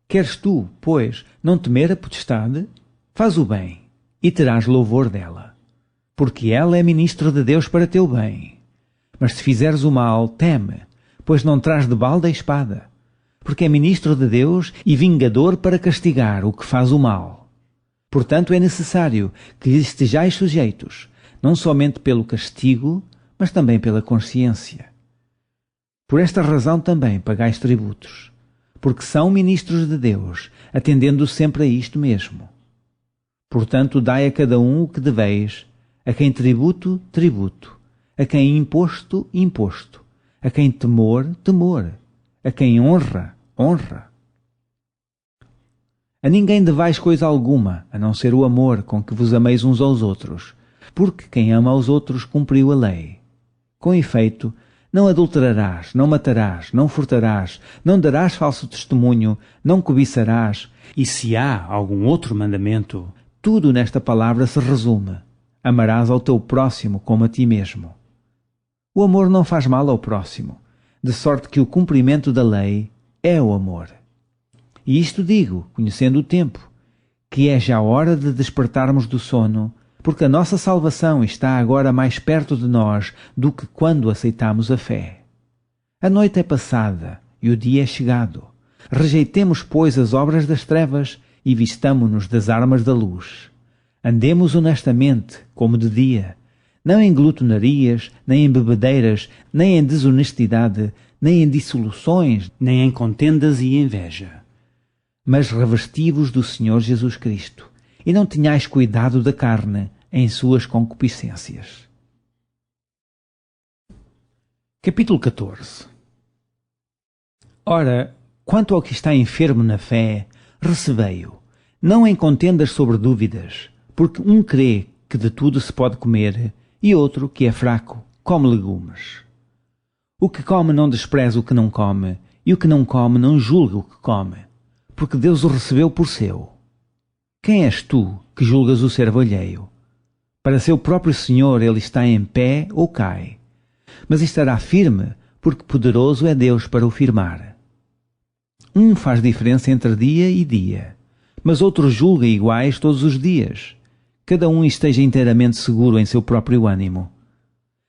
S2: Queres tu, pois, não temer a potestade? Faz o bem, e terás louvor dela. Porque ela é ministro de Deus para teu bem. Mas se fizeres o mal, teme, pois não traz de balda a espada. Porque é ministro de Deus e vingador para castigar o que faz o mal. Portanto, é necessário que lhe estejais sujeitos, não somente pelo castigo, mas também pela consciência. Por esta razão também pagais tributos, porque são ministros de Deus, atendendo sempre a isto mesmo. Portanto, dai a cada um o que deveis, a quem tributo, tributo, a quem imposto, imposto, a quem temor, temor, a quem honra, honra. A ninguém devais coisa alguma, a não ser o amor com que vos ameis uns aos outros, porque quem ama aos outros cumpriu a lei. Com efeito, não adulterarás, não matarás, não furtarás, não darás falso testemunho, não cobiçarás, e se há algum outro mandamento, tudo nesta palavra se resume: amarás ao teu próximo como a ti mesmo. O amor não faz mal ao próximo, de sorte que o cumprimento da lei é o amor. E isto digo, conhecendo o tempo, que é já hora de despertarmos do sono, porque a nossa salvação está agora mais perto de nós do que quando aceitamos a fé. A noite é passada e o dia é chegado. Rejeitemos, pois, as obras das trevas e vistamo-nos das armas da luz. Andemos honestamente, como de dia, não em glutonarias, nem em bebedeiras, nem em desonestidade, nem em dissoluções, nem em contendas e inveja. Mas revesti-vos do Senhor Jesus Cristo, e não tenhais cuidado da carne em suas concupiscências. Capítulo 14. Ora, quanto ao que está enfermo na fé, recebei-o, não em contendas sobre dúvidas, porque um crê que de tudo se pode comer, e outro, que é fraco, come legumes. O que come não despreza o que não come, e o que não come não julga o que come, porque Deus o recebeu por seu. Quem és tu que julgas o servo alheio? Para seu próprio Senhor ele está em pé ou cai, mas estará firme, porque poderoso é Deus para o firmar. Um faz diferença entre dia e dia, mas outro julga iguais todos os dias. Cada um esteja inteiramente seguro em seu próprio ânimo.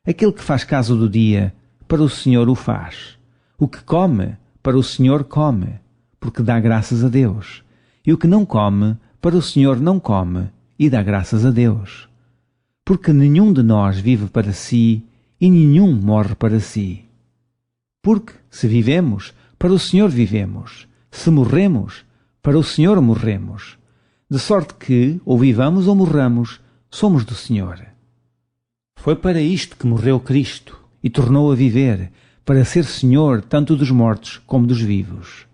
S2: Aquele que faz caso do dia, para o Senhor o faz. O que come, para o Senhor come, porque dá graças a Deus. E o que não come, para o Senhor não come, e dá graças a Deus. Porque nenhum de nós vive para si, e nenhum morre para si. Porque, se vivemos, para o Senhor vivemos. Se morremos, para o Senhor morremos. De sorte que, ou vivamos ou morramos, somos do Senhor. Foi para isto que morreu Cristo, e tornou a viver, para ser Senhor tanto dos mortos como dos vivos.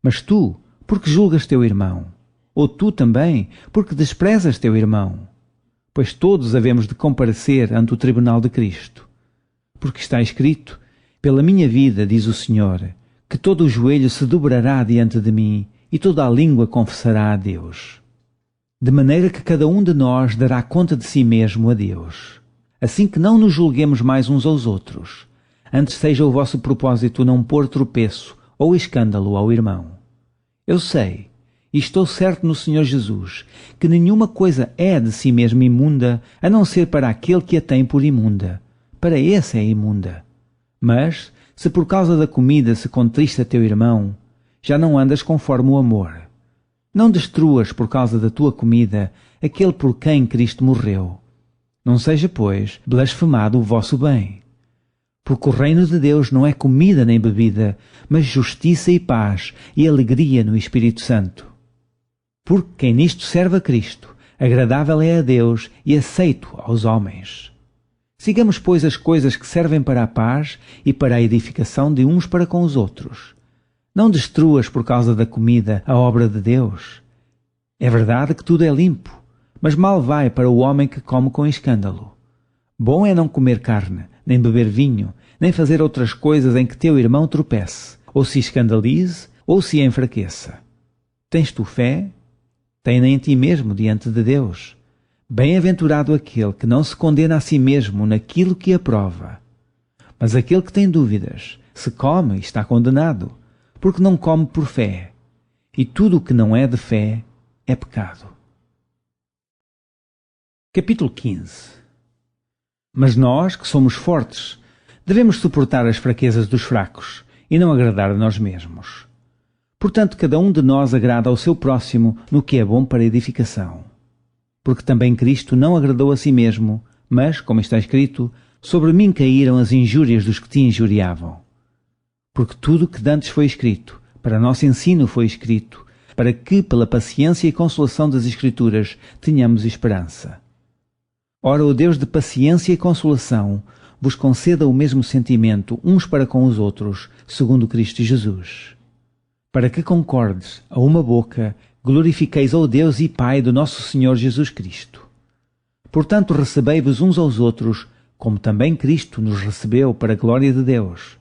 S2: Mas tu, porque julgas teu irmão? Ou tu também, porque desprezas teu irmão? Pois todos havemos de comparecer ante o tribunal de Cristo. Porque está escrito: pela minha vida, diz o Senhor, que todo o joelho se dobrará diante de mim, e toda a língua confessará a Deus. De maneira que cada um de nós dará conta de si mesmo a Deus. Assim que não nos julguemos mais uns aos outros, antes seja o vosso propósito não pôr tropeço ou escândalo ao irmão. Eu sei, e estou certo no Senhor Jesus, que nenhuma coisa é de si mesma imunda, a não ser para aquele que a tem por imunda. Para esse é imunda. Mas, se por causa da comida se contrista teu irmão, já não andas conforme o amor. Não destruas por causa da tua comida aquele por quem Cristo morreu. Não seja, pois, blasfemado o vosso bem. Porque o reino de Deus não é comida nem bebida, mas justiça e paz e alegria no Espírito Santo. Porque quem nisto serve a Cristo agradável é a Deus e aceito aos homens. Sigamos, pois, as coisas que servem para a paz e para a edificação de uns para com os outros. Não destruas por causa da comida a obra de Deus. É verdade que tudo é limpo, mas mal vai para o homem que come com escândalo. Bom é não comer carne, nem beber vinho, nem fazer outras coisas em que teu irmão tropece, ou se escandalize, ou se enfraqueça. Tens tu fé? Tem-na em ti mesmo diante de Deus. Bem-aventurado aquele que não se condena a si mesmo naquilo que aprova. Mas aquele que tem dúvidas, se come, está condenado, porque não come por fé. E tudo o que não é de fé é pecado. Capítulo 15. Mas nós, que somos fortes, devemos suportar as fraquezas dos fracos e não agradar a nós mesmos. Portanto, cada um de nós agrada ao seu próximo no que é bom para edificação. Porque também Cristo não agradou a si mesmo, mas, como está escrito, sobre mim caíram as injúrias dos que te injuriavam. Porque tudo que dantes foi escrito, para nosso ensino foi escrito, para que, pela paciência e consolação das Escrituras, tenhamos esperança. Ora, o Deus de paciência e consolação vos conceda o mesmo sentimento uns para com os outros, segundo Cristo Jesus. Para que concordes a uma boca, glorifiqueis ao Deus e Pai do nosso Senhor Jesus Cristo. Portanto, recebei-vos uns aos outros, como também Cristo nos recebeu para a glória de Deus.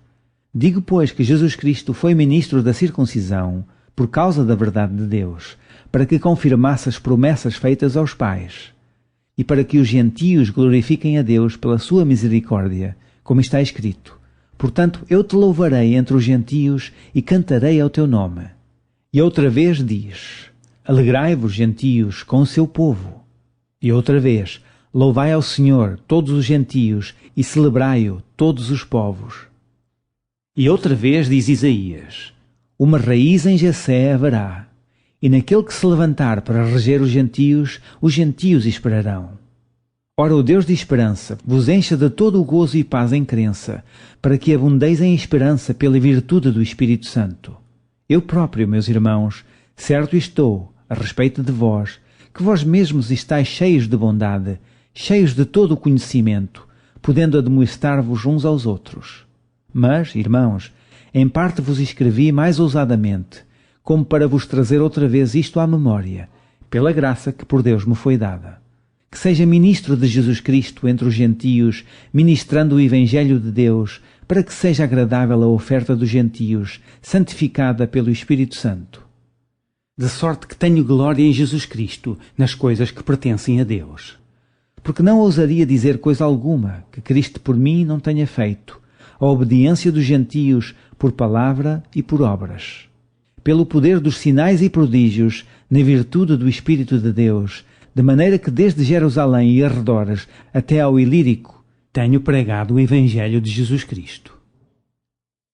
S2: Digo, pois, que Jesus Cristo foi ministro da circuncisão, por causa da verdade de Deus, para que confirmasse as promessas feitas aos pais, e para que os gentios glorifiquem a Deus pela sua misericórdia, como está escrito: portanto, eu te louvarei entre os gentios e cantarei ao teu nome. E outra vez diz: alegrai-vos, gentios, com o seu povo. E outra vez: louvai ao Senhor, todos os gentios, e celebrai-o, todos os povos. E outra vez diz Isaías: uma raiz em Jessé haverá, e naquele que se levantar para reger os gentios esperarão. Ora, o Deus de esperança vos encha de todo o gozo e paz em crença, para que abundeis em esperança pela virtude do Espírito Santo. Eu próprio, meus irmãos, certo estou, a respeito de vós, que vós mesmos estáis cheios de bondade, cheios de todo o conhecimento, podendo admoestar-vos uns aos outros. Mas, irmãos, em parte vos escrevi mais ousadamente, como para vos trazer outra vez isto à memória, pela graça que por Deus me foi dada. Que seja ministro de Jesus Cristo entre os gentios, ministrando o Evangelho de Deus, para que seja agradável a oferta dos gentios, santificada pelo Espírito Santo. De sorte que tenho glória em Jesus Cristo, nas coisas que pertencem a Deus. Porque não ousaria dizer coisa alguma que Cristo por mim não tenha feito, a obediência dos gentios por palavra e por obras. Pelo poder dos sinais e prodígios, na virtude do Espírito de Deus, de maneira que desde Jerusalém e arredores até ao Ilírico tenho pregado o Evangelho de Jesus Cristo.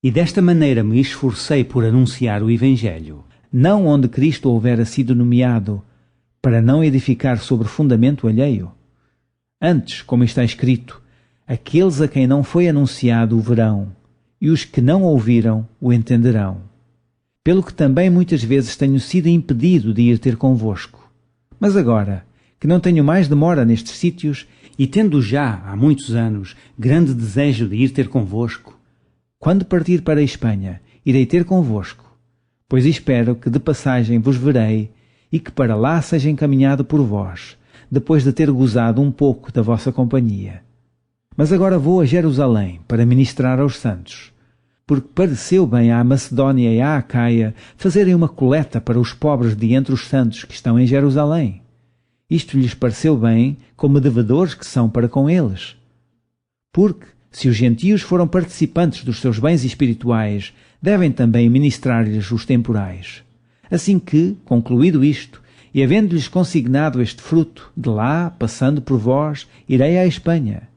S2: E desta maneira me esforcei por anunciar o Evangelho, não onde Cristo houvera sido nomeado, para não edificar sobre fundamento alheio. Antes, como está escrito, aqueles a quem não foi anunciado o verão, e os que não ouviram o entenderão. Pelo que também muitas vezes tenho sido impedido de ir ter convosco. Mas agora, que não tenho mais demora nestes sítios, e tendo já, há muitos anos, grande desejo de ir ter convosco, quando partir para a Espanha, irei ter convosco, pois espero que de passagem vos verei, e que para lá seja encaminhado por vós, depois de ter gozado um pouco da vossa companhia. Mas agora vou a Jerusalém para ministrar aos santos, porque pareceu bem à Macedónia e à Acaia fazerem uma coleta para os pobres de entre os santos que estão em Jerusalém. Isto lhes pareceu bem, como devedores que são para com eles. Porque, se os gentios foram participantes dos seus bens espirituais, devem também ministrar-lhes os temporais. Assim que, concluído isto, e havendo-lhes consignado este fruto, de lá, passando por vós, irei à Espanha.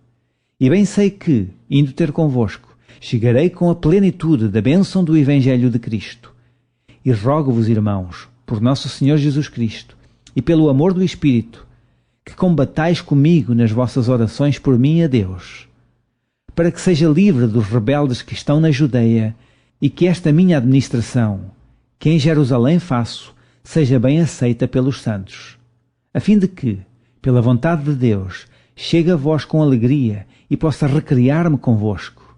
S2: E bem sei que, indo ter convosco, chegarei com a plenitude da bênção do Evangelho de Cristo. E rogo-vos, irmãos, por nosso Senhor Jesus Cristo, e pelo amor do Espírito, que combatais comigo nas vossas orações por mim a Deus, para que seja livre dos rebeldes que estão na Judeia, e que esta minha administração, que em Jerusalém faço, seja bem aceita pelos santos. a fim de que, pela vontade de Deus, chegue a vós com alegria e possa recriar-me convosco.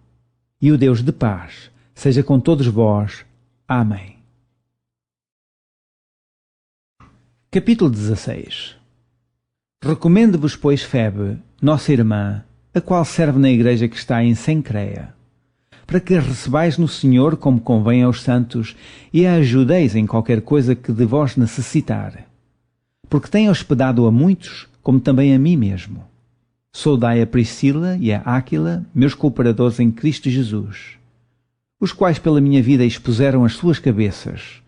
S2: E o Deus de paz seja com todos vós. Amém. Capítulo 16. Recomendo-vos, pois, Febe, nossa irmã, a qual serve na igreja que está em Cencreia, para que a recebais no Senhor como convém aos santos e a ajudeis em qualquer coisa que de vós necessitar. Porque tem hospedado a muitos, como também a mim mesmo. Saudai a Priscila e a Áquila, meus cooperadores em Cristo Jesus, os quais pela minha vida expuseram as suas cabeças,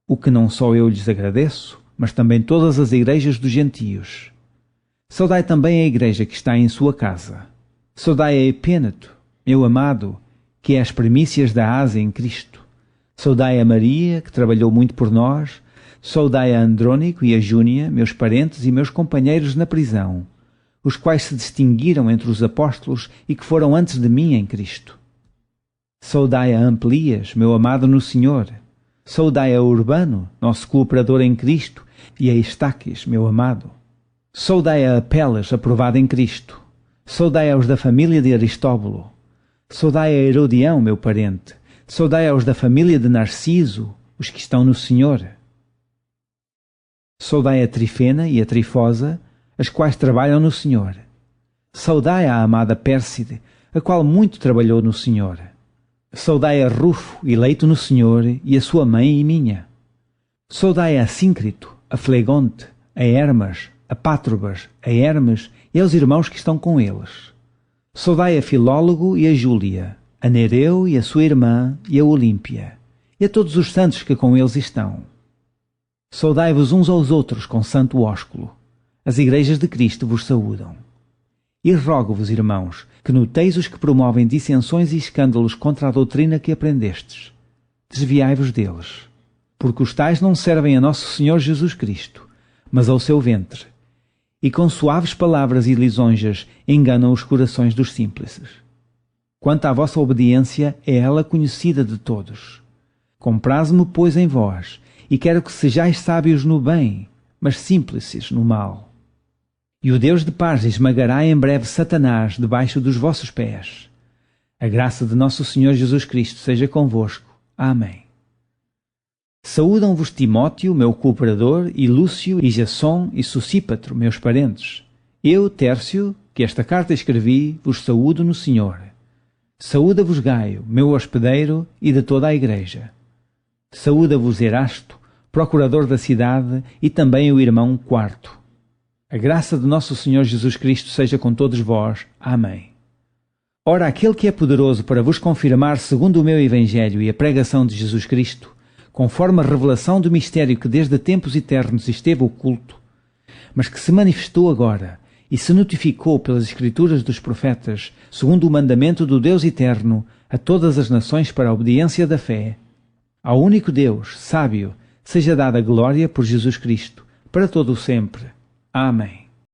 S2: o que não só eu lhes agradeço, mas também todas as igrejas dos gentios. Saudai também a igreja que está em sua casa. Saudai a Epêneto, meu amado, que é as primícias da Ásia em Cristo. Saudai a Maria, que trabalhou muito por nós. Saudai a Andrônico e a Júnia, meus parentes e meus companheiros na prisão, os quais se distinguiram entre os apóstolos e que foram antes de mim em Cristo. Saudai a Amplias, meu amado no Senhor. Saudai a Urbano, nosso cooperador em Cristo, e a Estaquis, meu amado. Saudai a Apelas, aprovado em Cristo. Saudai aos da família de Aristóbulo. Saudai a Herodião, meu parente. Saudai aos da família de Narciso, os que estão no Senhor. Saudai a Trifena e a Trifosa, as quais trabalham no Senhor. Saudai a amada Pérside, a qual muito trabalhou no Senhor. Saudai a Rufo, eleito no Senhor, e a sua mãe e minha. Saudai a Síncrito, a Flegonte, a Hermas, a Pátrobas, a Hermes e aos irmãos que estão com eles. Saudai a Filólogo e a Júlia, a Nereu e a sua irmã e a Olímpia, e a todos os santos que com eles estão. Saudai-vos uns aos outros com santo ósculo. As igrejas de Cristo vos saúdam. E rogo-vos, irmãos, que noteis os que promovem dissensões e escândalos contra a doutrina que aprendestes. Desviai-vos deles, porque os tais não servem a nosso Senhor Jesus Cristo, mas ao seu ventre, e com suaves palavras e lisonjas enganam os corações dos simples. Quanto à vossa obediência, é ela conhecida de todos. Compraze-me, pois, em vós, e quero que sejais sábios no bem, mas simples no mal. E o Deus de paz esmagará em breve Satanás debaixo dos vossos pés. A graça de nosso Senhor Jesus Cristo seja convosco. Amém. Saúdam-vos Timóteo, meu cooperador, e Lúcio, e Jasson, e Sosípatro, meus parentes. Eu, Tércio, que esta carta escrevi, vos saúdo no Senhor. Saúda-vos Gaio, meu hospedeiro, e de toda a igreja. Saúda-vos Erasto, procurador da cidade, e também o irmão Quarto. A graça de nosso Senhor Jesus Cristo seja com todos vós. Amém. Ora, aquele que é poderoso para vos confirmar segundo o meu evangelho e a pregação de Jesus Cristo, conforme a revelação do mistério que desde tempos eternos esteve oculto, mas que se manifestou agora e se notificou pelas escrituras dos profetas, segundo o mandamento do Deus eterno, a todas as nações para a obediência da fé. Ao único Deus, sábio, seja dada glória por Jesus Cristo, para todo o sempre. Amém.